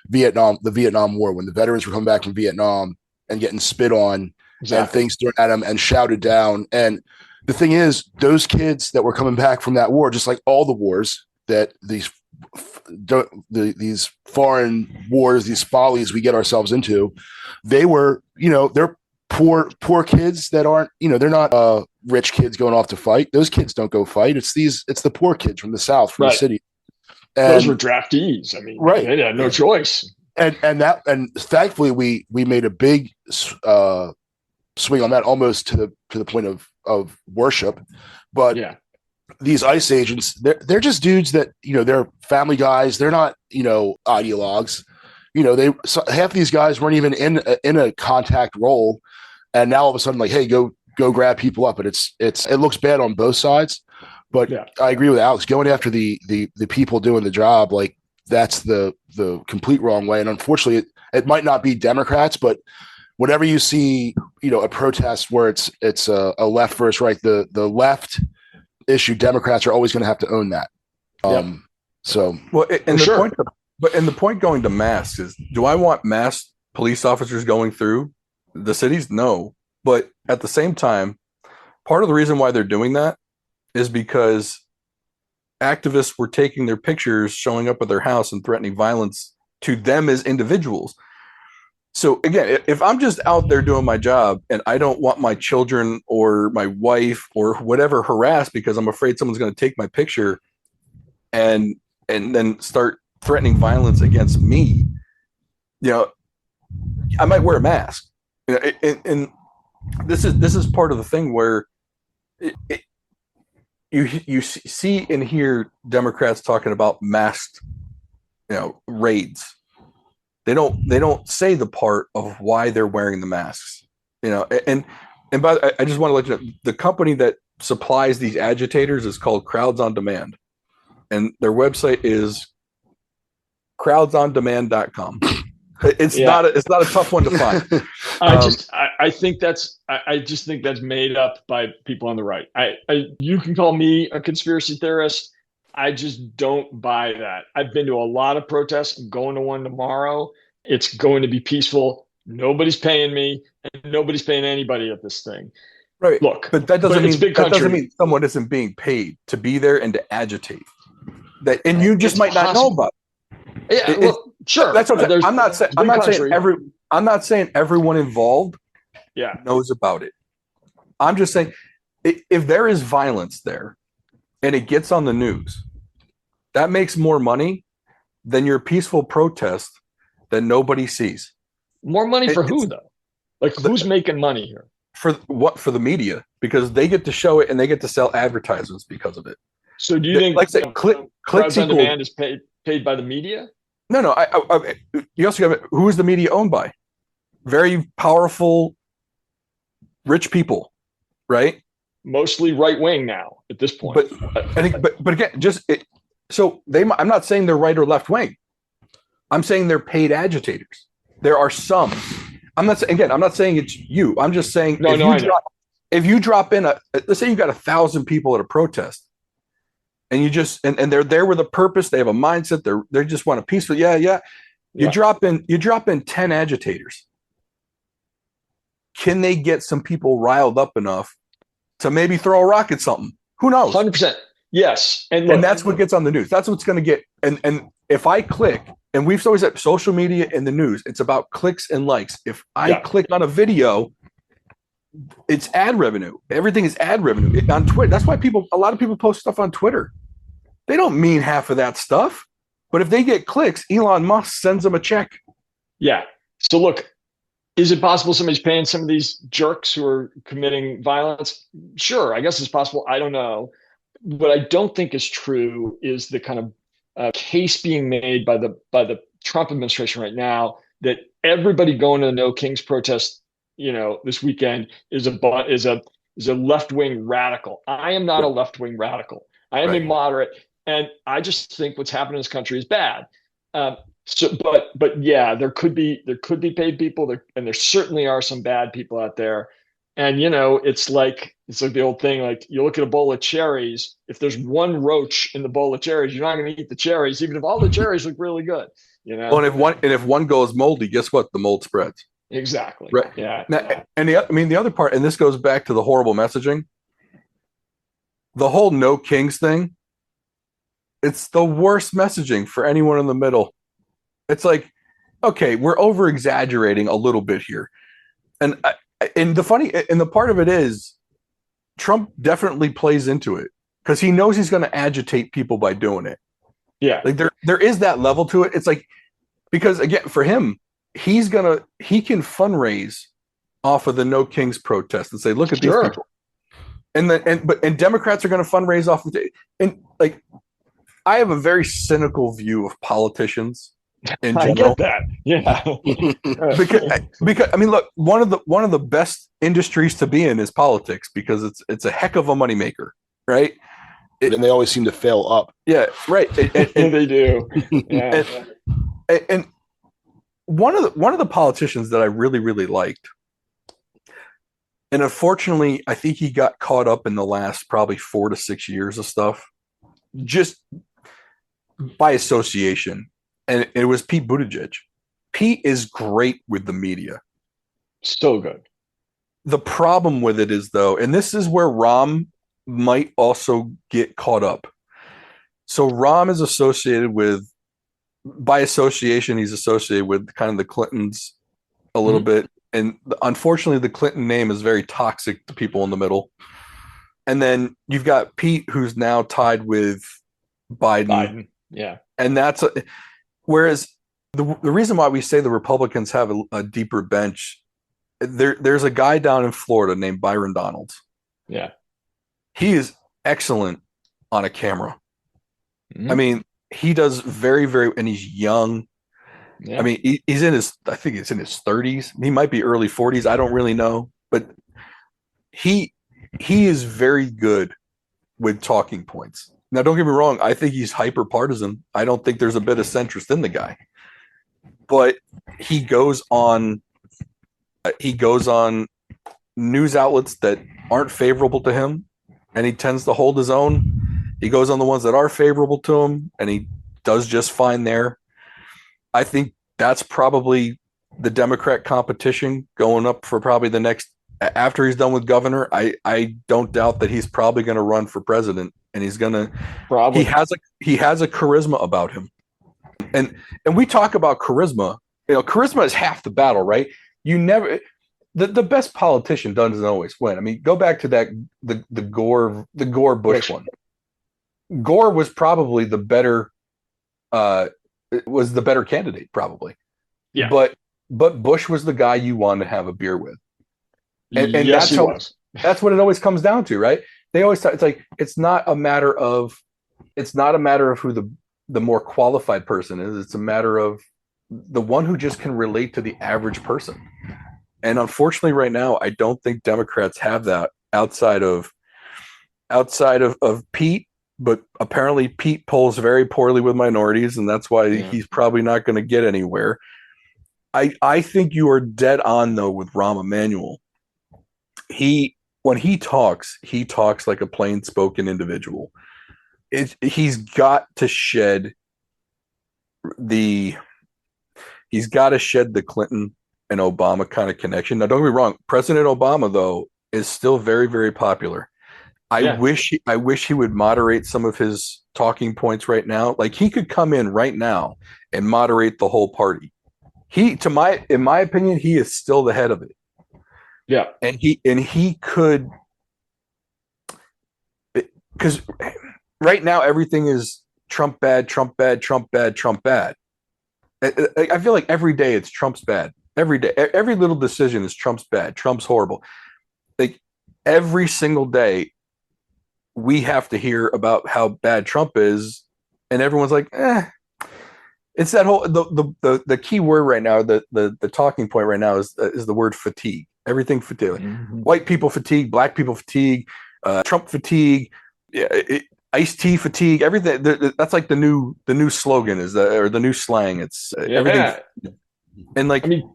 the Vietnam War, when the veterans were coming back from Vietnam and getting spit on and things thrown at them and shouted down. And the thing is, those kids that were coming back from that war, just like all the wars that these foreign wars, these follies we get ourselves into, they were, they're poor kids that aren't, they're not rich kids going off to fight. Those kids don't go fight. It's the poor kids from the South, from the city. And those were draftees. I mean, right. They had no choice. And thankfully we made a big swing on that, almost to the point of worship. But these ICE agents, they're just dudes that, they're family guys. They're not, ideologues. Half of these guys weren't even in a contact role, and now all of a sudden, like, hey, go grab people up. But it looks bad on both sides. But I agree with Alex. Going after the people doing the job, like, that's the complete wrong way. And unfortunately, it might not be Democrats, but whenever you see, a protest where it's a left versus right, the left issue, Democrats are always going to have to own that. So, well, and the point going to masks is, do I want masked police officers going through the cities? No. But at the same time, part of the reason why they're doing that is because activists were taking their pictures, showing up at their house and threatening violence to them as individuals. So again, if I'm just out there doing my job and I don't want my children or my wife or whatever harassed because I'm afraid someone's going to take my picture and then start threatening violence against me, I might wear a mask. And this is part of the thing where you see and hear Democrats talking about masked, raids. They don't say the part of why they're wearing the masks. And I just want to let you know, the company that supplies these agitators is called Crowds on Demand, and their website is crowdsondemand.com. It's not a tough one to find. I think I just think that's made up by people on the right. You can call me a conspiracy theorist. I just don't buy that. I've been to a lot of protests. I'm going to one tomorrow. It's going to be peaceful. Nobody's paying me, and nobody's paying anybody at this thing. Right. Look, but that doesn't mean mean someone isn't being paid to be there and to agitate. And you just might not know about it. Yeah, sure. That's what I'm not saying. I'm not saying everyone involved knows about it. I'm just saying if there is violence there and it gets on the news, that makes more money than your peaceful protest that nobody sees. More money for who though? Like who's making money here? For the media, because they get to show it and they get to sell advertisements because of it. So do you think clicks on demand is paid by the media? No. You also got who is the media owned by? Very powerful, rich people, right? Mostly right wing now at this point. But again, I'm not saying they're right or left wing. I'm saying they're paid agitators. There are some. I'm not saying it's you. I'm just saying if you drop in let's say you got 1,000 people at a protest, and you just and they're there with a purpose, they have a mindset, they just want a peaceful. You drop in 10 agitators. Can they get some people riled up enough to maybe throw a rock at something? Who knows? 100%. Yes. And that's what gets on the news. That's what's going to get. And if I click, and we've always said social media and the news, it's about clicks and likes. If I click on a video, it's ad revenue. Everything is ad revenue on Twitter. That's why a lot of people post stuff on Twitter. They don't mean half of that stuff, but if they get clicks, Elon Musk sends them a check. Yeah. So look, is it possible somebody's paying some of these jerks who are committing violence? Sure. I guess it's possible. I don't know. What I don't think is true is the kind of case being made by the Trump administration right now that everybody going to the No Kings protest, this weekend is a left-wing radical. I am not a left-wing radical. I am a moderate, and I just think what's happening in this country is bad. But yeah, there could be paid people there, and there certainly are some bad people out there. And it's like the old thing, like you look at a bowl of cherries, if there's one roach in the bowl of cherries, you're not going to eat the cherries, even if all the cherries look really good. Well, and if one goes moldy, guess what? The mold spreads. Exactly. Right. Yeah. Now, and the other part, and this goes back to the horrible messaging, the whole No Kings thing, it's the worst messaging for anyone in the middle. It's like, okay, we're over exaggerating a little bit here. And the part of it is Trump definitely plays into it because he knows he's going to agitate people by doing it. Yeah. Like there is that level to it. It's like, because again, for him, he can fundraise off of the No Kings protest and say, look at these people. And Democrats are going to fundraise off of it. And like, I have a very cynical view of politicians in general. I get that. Yeah. because I mean, look, one of the best industries to be in is politics because it's a heck of a moneymaker, right? And they always seem to fail up. Yeah, right. And they do. Yeah. And one of the politicians that I really, really liked, and unfortunately, I think he got caught up in the last probably 4 to 6 years of stuff, just by association. And it was Pete Buttigieg. Pete is great with the media. So good. The problem with it is, though, and this is where Rahm might also get caught up. So Rahm is associated with, by association, he's associated with kind of the Clintons a little bit. And unfortunately, the Clinton name is very toxic to people in the middle. And then you've got Pete, who's now tied with Biden. Yeah. And whereas the reason why we say the Republicans have a deeper bench, there's a guy down in Florida named Byron Donalds. Yeah. He is excellent on a camera. I Mhm. mean, he does very, very, and he's young. I Yeah. mean, he's in his, I think it's in his 30s. He might be early 40s. I don't really know, but he he is very good with talking points. Now, don't get me wrong. I think he's hyper partisan. I don't think there's a bit of centrist in the guy, but he goes on he goes on news outlets that aren't favorable to him, and he tends to hold his own. He goes on the ones that are favorable to him, and he does just fine there. I think that's probably the Democrat competition going up for probably the next after he's done with governor. I don't doubt that he's probably going to run for president, and he's going to Probably. he has a charisma about him. And we talk about charisma. Charisma is half the battle, right? You never the best politician doesn't always win. I mean, go back to that the Gore Bush one. Gore was probably the better candidate, probably. Yeah. But Bush was the guy you wanted to have a beer with. And Yes, he was. that's what it always comes down to, right? They always it's like it's not a matter of who the more qualified person is. It's a matter of the one who just can relate to the average person. And unfortunately, right now, I don't think Democrats have that outside of Pete. But apparently, Pete polls very poorly with minorities, and that's why he's probably not going to get anywhere. I think you are dead on though with Rahm Emanuel. When he talks like a plain spoken individual. He's got to shed the Clinton and Obama kind of connection. Now, don't get me wrong, President Obama though is still very, very popular. I wish he would moderate some of his talking points right now. Like he could come in right now and moderate the whole party. In my opinion, he is still the head of it. Yeah. And he could, because right now everything is Trump bad, Trump bad, Trump bad, Trump bad. I feel like every day it's Trump's bad. Every day, every little decision is Trump's bad. Trump's horrible. Like every single day, we have to hear about how bad Trump is, and everyone's like, It's that whole the key word right now. The talking point right now is the word fatigue. Everything fatigue. Mm-hmm. White people fatigue, black people fatigue, Trump fatigue, iced tea fatigue. Everything. That's like the new slogan or the new slang. It's everything. And like, I mean,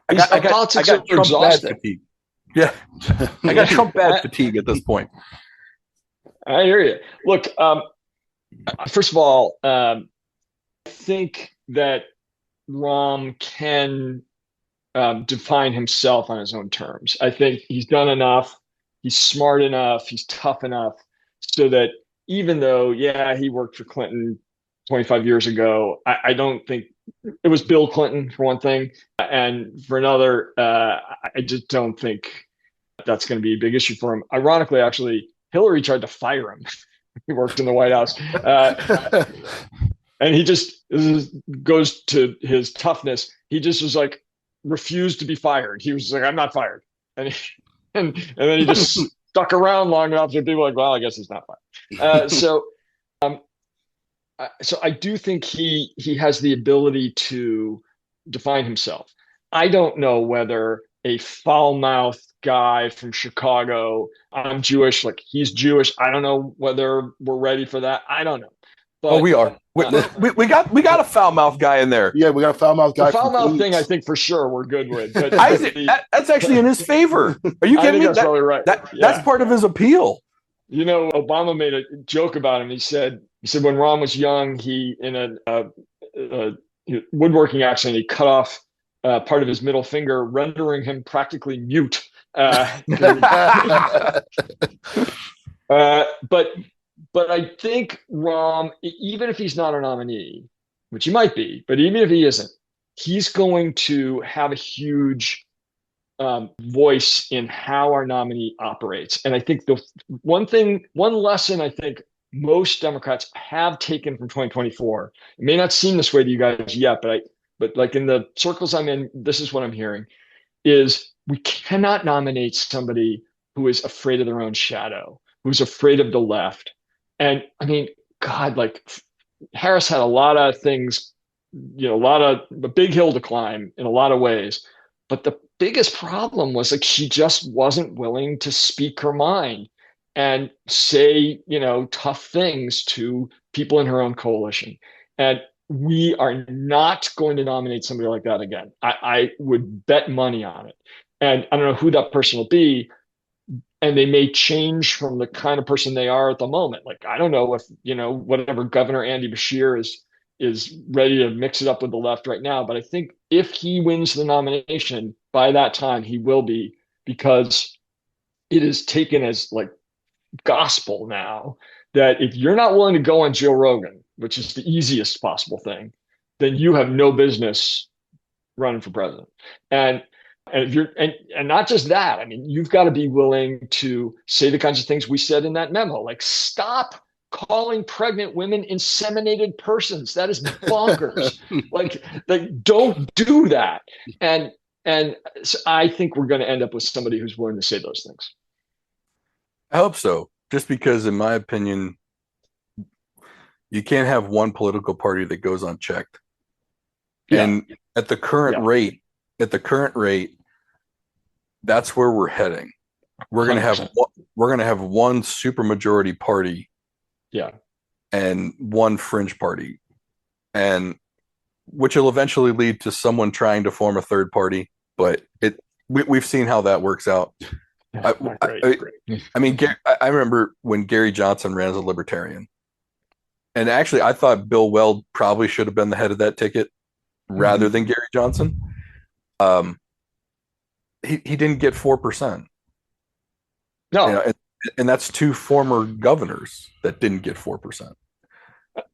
I got Trump bad fatigue. Yeah, I got Trump bad fatigue at this point. I hear you. Look, first of all, I think that Rahm can define himself on his own terms. I think he's done enough. He's smart enough. He's tough enough so that even though, he worked for Clinton 25 years ago, I don't think it was Bill Clinton for one thing. And for another, I just don't think that's going to be a big issue for him. Ironically, actually, Hillary tried to fire him. He worked in the White House. And he just goes to his toughness. He just was like, refused to be fired. He was like, I'm not fired. And then he just stuck around long enough that people were like, well, I guess he's not fired. So I do think he has the ability to define himself. I don't know whether a foul-mouthed guy from Chicago, I'm Jewish, like he's Jewish. I don't know whether we're ready for that. I don't know. But, we are. We got a foul mouth guy in there. Yeah, we got a foul mouth guy. The foul mouth thing, I think for sure we're good with. But that's actually in his favor. Are you kidding me? That's probably right. That's part of his appeal. You know, Obama made a joke about him. He said when Rahm was young, he in a woodworking accident, he cut off part of his middle finger, rendering him practically mute. But I think Rahm, even if he's not a nominee, which he might be, but even if he isn't, he's going to have a huge voice in how our nominee operates. And I think the one lesson I think most Democrats have taken from 2024, it may not seem this way to you guys yet, but like in the circles I'm in, this is what I'm hearing, is we cannot nominate somebody who is afraid of their own shadow, who's afraid of the left, And I mean, God, like Harris had a lot of things, a lot of a big hill to climb in a lot of ways. But the biggest problem was like she just wasn't willing to speak her mind and say, tough things to people in her own coalition. And we are not going to nominate somebody like that again. I would bet money on it. And I don't know who that person will be, and they may change from the kind of person they are at the moment. Like, I don't know if, whatever Governor Andy Bashir is ready to mix it up with the left right now. But I think if he wins the nomination, by that time he will be, because it is taken as like gospel now that if you're not willing to go on Joe Rogan, which is the easiest possible thing, then you have no business running for president. And if you're and not just that, I mean, you've got to be willing to say the kinds of things we said in that memo, like stop calling pregnant women inseminated persons. That is bonkers. like don't do that. And so I think we're going to end up with somebody who's willing to say those things. I hope so. Just because, in my opinion, you can't have one political party that goes unchecked. Yeah. And at the current rate, that's where we're heading. We're going to have one supermajority party, and one fringe party, and which will eventually lead to someone trying to form a third party. But we've seen how that works out. I mean, I remember when Gary Johnson ran as a libertarian, and actually, I thought Bill Weld probably should have been the head of that ticket rather than Gary Johnson. He didn't get 4%. No, and that's two former governors that didn't get 4%.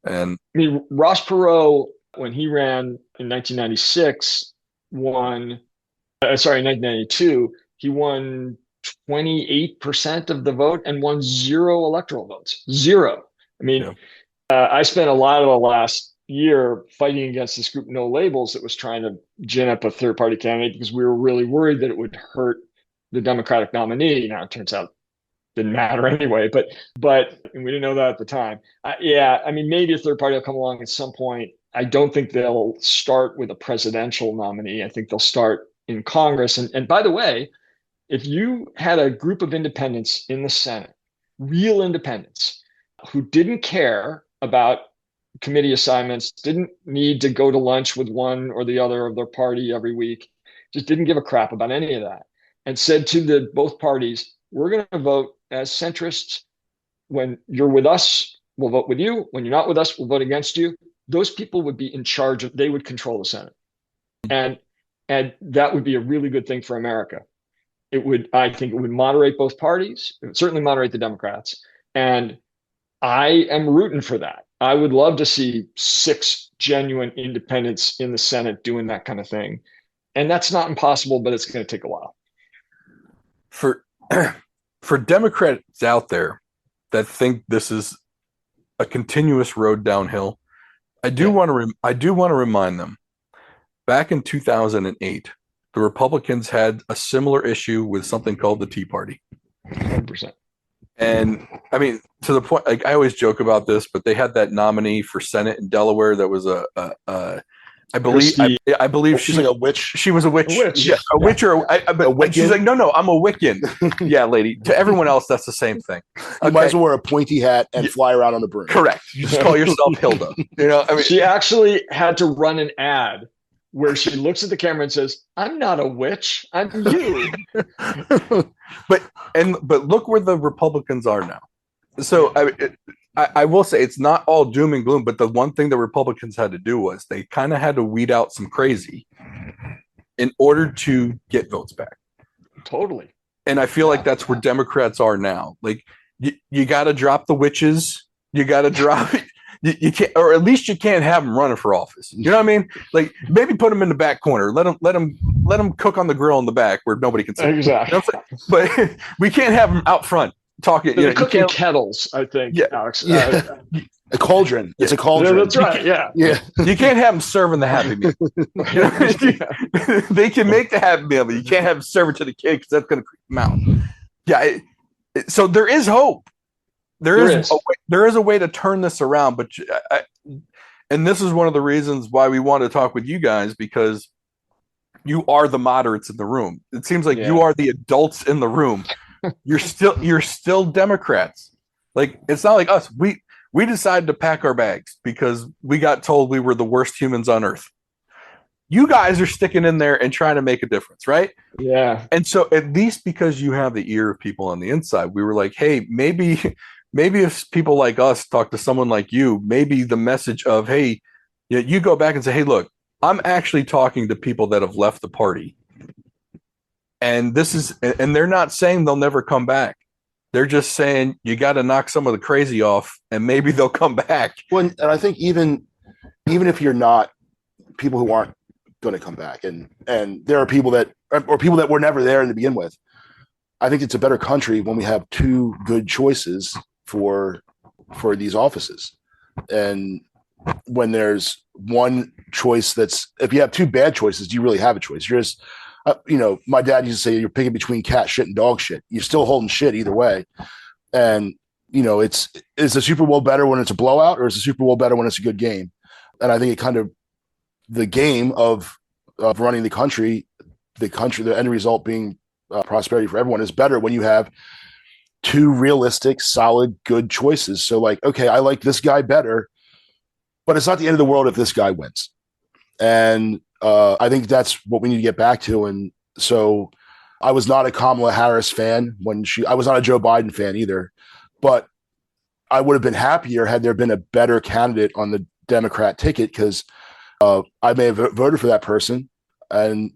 And I mean, Ross Perot, when he ran in 1996, won. In 1992, he won 28% of the vote and won 0 electoral votes. 0. I mean, I spent a lot of the last year fighting against this group, No Labels, that was trying to gin up a third party candidate because we were really worried that it would hurt the Democratic nominee. Now it turns out it didn't matter anyway, but we didn't know that at the time. I mean, maybe a third party will come along at some point. I don't think they'll start with a presidential nominee. I think they'll start in Congress. And by the way, if you had a group of independents in the Senate, real independents, who didn't care about committee assignments, didn't need to go to lunch with one or the other of their party every week, just didn't give a crap about any of that, and said to both parties, we're going to vote as centrists. When you're with us, we'll vote with you. When you're not with us, we'll vote against you. Those people would be in charge they would control the Senate. And that would be a really good thing for America. I think it would moderate both parties. It would certainly moderate the Democrats. And I am rooting for that. I would love to see 6 genuine independents in the Senate doing that kind of thing. And that's not impossible, but it's going to take a while. For Democrats out there that think this is a continuous road downhill, I do want to remind them. Back in 2008, the Republicans had a similar issue with something called the Tea Party. 100%. And I mean, to the point, like I always joke about this, but they had that nominee for Senate in Delaware that was I believe she's like a witch. She was a witch. A witch. Yeah, a witch or but she's like, no, I'm a Wiccan. Yeah, lady. To everyone else, that's the same thing. You might as well wear a pointy hat and fly around on the broom. Correct. You just call yourself Hilda. I mean, she actually had to run an ad where she looks at the camera and says, "I'm not a witch. I'm you." But look where the Republicans are now. So I will say it's not all doom and gloom, but the one thing the Republicans had to do was they kind of had to weed out some crazy in order to get votes back. Totally. And I feel like that's where Democrats are now. Like you got to drop the witches. You got to drop it. You can't, or at least you can't have them running for office. You know what I mean? Like maybe put them in the back corner. Let them cook on the grill in the back where nobody can see. Exactly. You know but we can't have them out front talking. Cooking kettles, I think. Yeah, Alex. Yeah. A cauldron. It's a cauldron. Yeah, that's right. Yeah. You can't have them serving the Happy Meal. They can make the Happy Meal, but you can't have them serve it to the kid because that's going to creep them out. Yeah. So there is hope. there There is is. there is a way to turn this around, but and this is one of the reasons why we want to talk with you guys, because you are the moderates in the room. It seems like you Yeah. are the adults in the room. You're still Democrats. Like, it's not like us. We decided to pack our bags because we got told we were the worst humans on earth. You guys are sticking in there and trying to make a difference, right? Yeah. And so, at least because you have the ear of people on the inside, we were like, hey, maybe if people like us talk to someone like you, maybe the message of, hey, you go back and say, hey, look, I'm actually talking to people that have left the party. And they're not saying they'll never come back. They're just saying you got to knock some of the crazy off and maybe they'll come back. Well, and I think even if you're not people who aren't going to come back, and there are people that or people that were never there to begin with. I think it's a better country when we have two good choices for these offices, and when there's one choice that's if you have two bad choices, do you really have a choice? You're just my dad used to say you're picking between cat shit and dog shit. You're still holding shit either way, and is the Super Bowl better when it's a blowout, or is the Super Bowl better when it's a good game? And I think it kind of the game of running the country, the end result being prosperity for everyone is better when you have two realistic, solid, good choices. So like, okay, I like this guy better, but it's not the end of the world if this guy wins. And I think that's what we need to get back to. And so I was not a Kamala Harris fan I was not a Joe Biden fan either, but I would have been happier had there been a better candidate on the Democrat ticket, because I may have voted for that person and,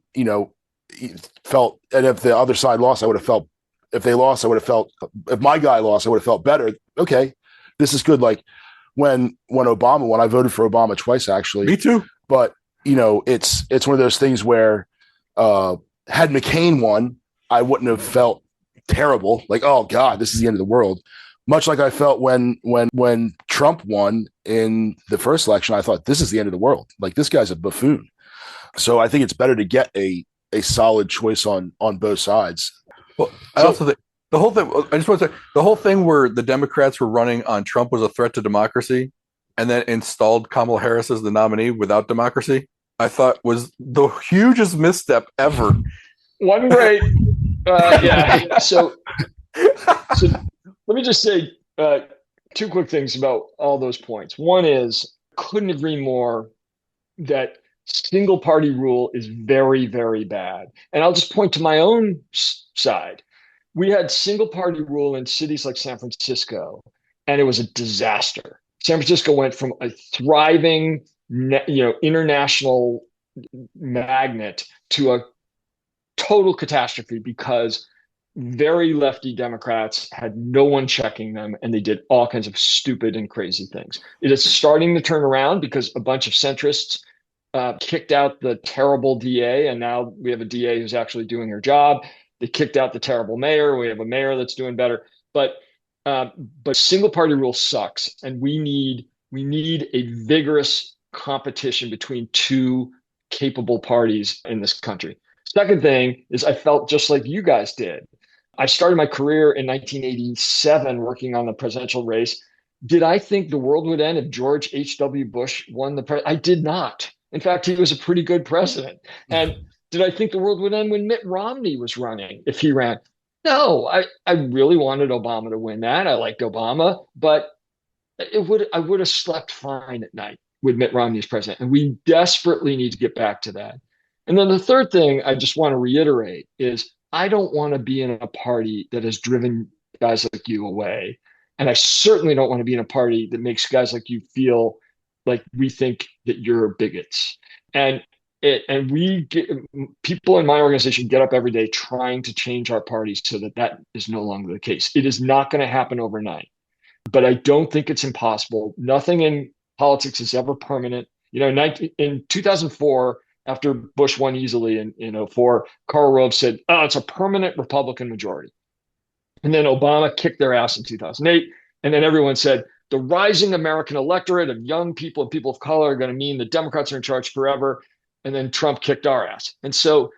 felt, and if the other side lost, I would have felt, if they lost, I would have felt, if my guy lost, I would have felt better. Okay, this is good. Like when Obama won, I voted for Obama twice, actually. Me too. But, it's one of those things where had McCain won, I wouldn't have felt terrible. Like, oh God, this is the end of the world. Much like I felt when Trump won in the first election, I thought this is the end of the world. Like, this guy's a buffoon. So I think it's better to get a solid choice on both sides. Well, I also think the whole thing. I just want to say the whole thing where the Democrats were running on Trump was a threat to democracy, and then installed Kamala Harris as the nominee without democracy. I thought was the hugest misstep ever. One great, yeah. So let me just say two quick things about all those points. One is, couldn't agree more that single party rule is very, very bad. And I'll just point to my own side. We had single party rule in cities like San Francisco, and it was a disaster. San Francisco went from a thriving, international magnet to a total catastrophe because very lefty Democrats had no one checking them, and they did all kinds of stupid and crazy things. It is starting to turn around because a bunch of centrists kicked out the terrible DA, and now we have a DA who's actually doing her job. They kicked out the terrible mayor. We have a mayor that's doing better. But single party rule sucks, and we need a vigorous competition between two capable parties in this country. Second thing is, I felt just like you guys did. I started my career in 1987 working on the presidential race. Did I think the world would end if George H.W. Bush won the president? I did not. In fact, he was a pretty good president. And did I think the world would end when Mitt Romney was running, if he ran? No, I really wanted Obama to win that. I liked Obama, but I would have slept fine at night with Mitt Romney as president. And we desperately need to get back to that. And then the third thing I just want to reiterate is, I don't want to be in a party that has driven guys like you away. And I certainly don't want to be in a party that makes guys like you feel like we think that you're bigots. And people in my organization get up every day trying to change our party so that is no longer the case. It is not going to happen overnight, but I don't think it's impossible. Nothing in politics is ever permanent. In 2004, after Bush won easily in 2004, Karl Rove said, "Oh, it's a permanent Republican majority." And then Obama kicked their ass in 2008. And then everyone said, the rising American electorate of young people and people of color are going to mean the Democrats are in charge forever. And then Trump kicked our ass. And so,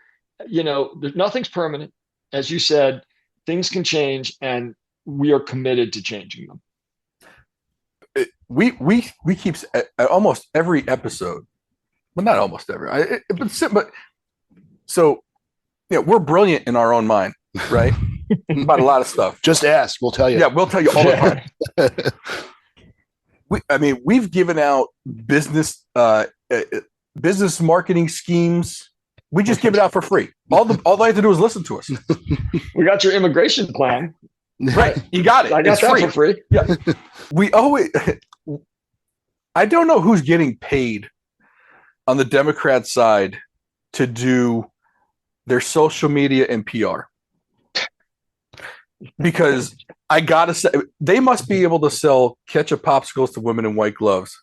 nothing's permanent. As you said, things can change, and we are committed to changing them. we keep at almost every episode, well, not almost every, but so we're brilliant in our own mind, right? About a lot of stuff. Just ask, we'll tell you. Yeah, we'll tell you all the time. We've given out business marketing schemes. We just give it out for free. All they have to do is listen to us. We got your immigration plan. Right. You got it. I got that for free. Yeah. I don't know who's getting paid on the Democrat side to do their social media and PR. Because I gotta say, they must be able to sell ketchup popsicles to women in white gloves,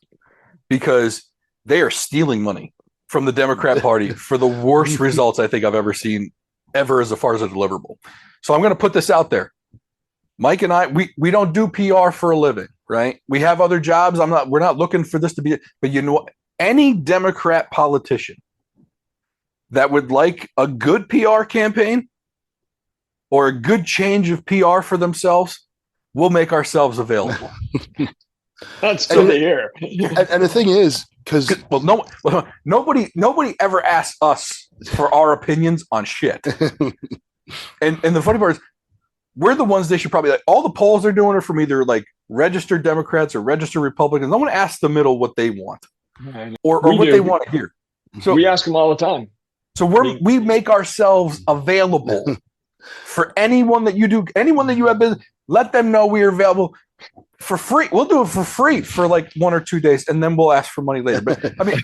because they are stealing money from the Democrat Party for the worst results I think I've ever seen, ever, as far as a deliverable. So I'm going to put this out there. Mike and I, we don't do PR for a living, right? We have other jobs. We're not looking for this to be, but any Democrat politician that would like a good PR campaign or a good change of PR for themselves, we'll make ourselves available. That's good to hear. And the thing is, because nobody ever asks us for our opinions on shit. and the funny part is, we're the ones they should probably like. All the polls they're doing are from either like registered Democrats or registered Republicans. No one asks the middle what they want or what they want to hear. So we ask them all the time. So we make ourselves available for anyone that you have business. Let them know we are available for free. We'll do it for free for like 1 or 2 days, and then we'll ask for money later. But I mean,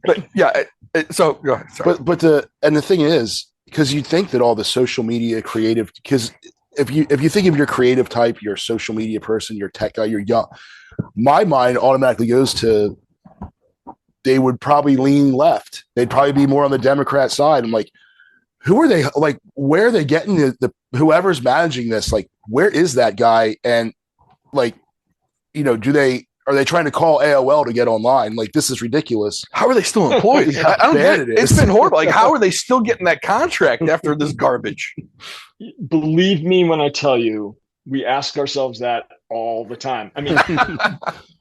but yeah. So go ahead. Sorry. But the thing is, because you think that all the social media creative, because if you think of your creative type, your social media person, your tech guy, you're young, my mind automatically goes to, they would probably lean left. They'd probably be more on the Democrat side. I'm like, who are they? Like, where are they getting the whoever's managing this? Like, where is that guy? And like, are they trying to call AOL to get online? Like, this is ridiculous. How are they still employed? I don't get it. It's been horrible. Like, how are they still getting that contract after this garbage? Believe me when I tell you, we ask ourselves that all the time. I mean,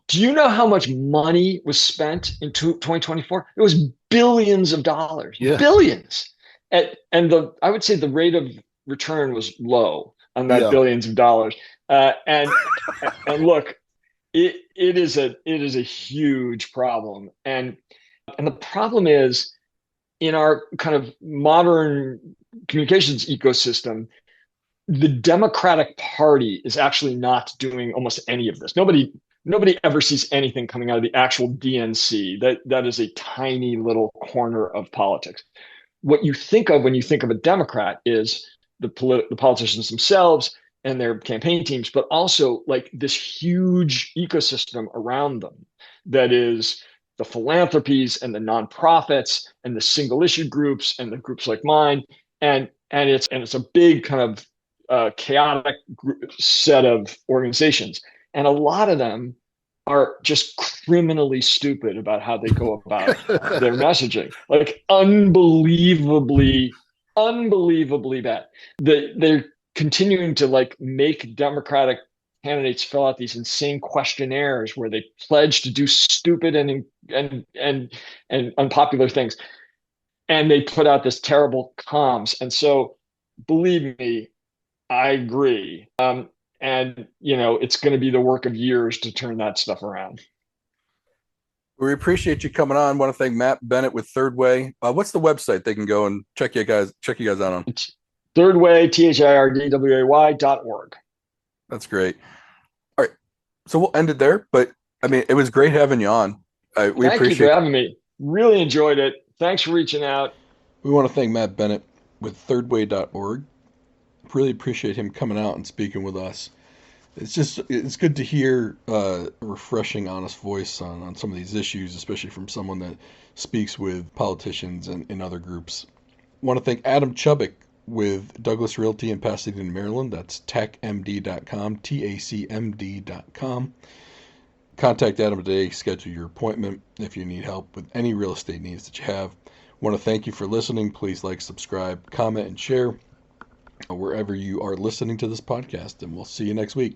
do you know how much money was spent in 2024? It was billions of dollars. Yeah. Billions. And I would say the rate of return was low on that billions of dollars. And look, it is a huge problem. And the problem is, in our kind of modern communications ecosystem, the Democratic Party is actually not doing almost any of this. Nobody ever sees anything coming out of the actual DNC. That is a tiny little corner of politics. What you think of when you think of a Democrat is the politicians themselves and their campaign teams, but also like this huge ecosystem around them that is the philanthropies and the nonprofits and the single issue groups and the groups like mine. And it's a big kind of chaotic set of organizations. And a lot of them are just criminally stupid about how they go about their messaging, like unbelievably bad. They're continuing to like make Democratic candidates fill out these insane questionnaires where they pledge to do stupid and unpopular things, and they put out this terrible comms. And so, believe me, I agree. And it's going to be the work of years to turn that stuff around. We appreciate you coming on. I want to thank Matt Bennett with Thirdway. What's the website they can go and check you guys out on? It's Thirdway, THIRDWAY.org. That's great. All right, so we'll end it there. But I mean, it was great having you on. Thank you for having me. Really enjoyed it. Thanks for reaching out. We want to thank Matt Bennett with thirdway.org. Really appreciate him coming out and speaking with us. It's good to hear a refreshing, honest voice on some of these issues, especially from someone that speaks with politicians and other groups. I want to thank Adam Chubbuck with Douglas Realty in Pasadena, Maryland. That's tacmd.com, TACMD.com. Contact Adam today, schedule your appointment if you need help with any real estate needs that you have. I want to thank you for listening. Please like, subscribe, comment, and share wherever you are listening to this podcast, and we'll see you next week.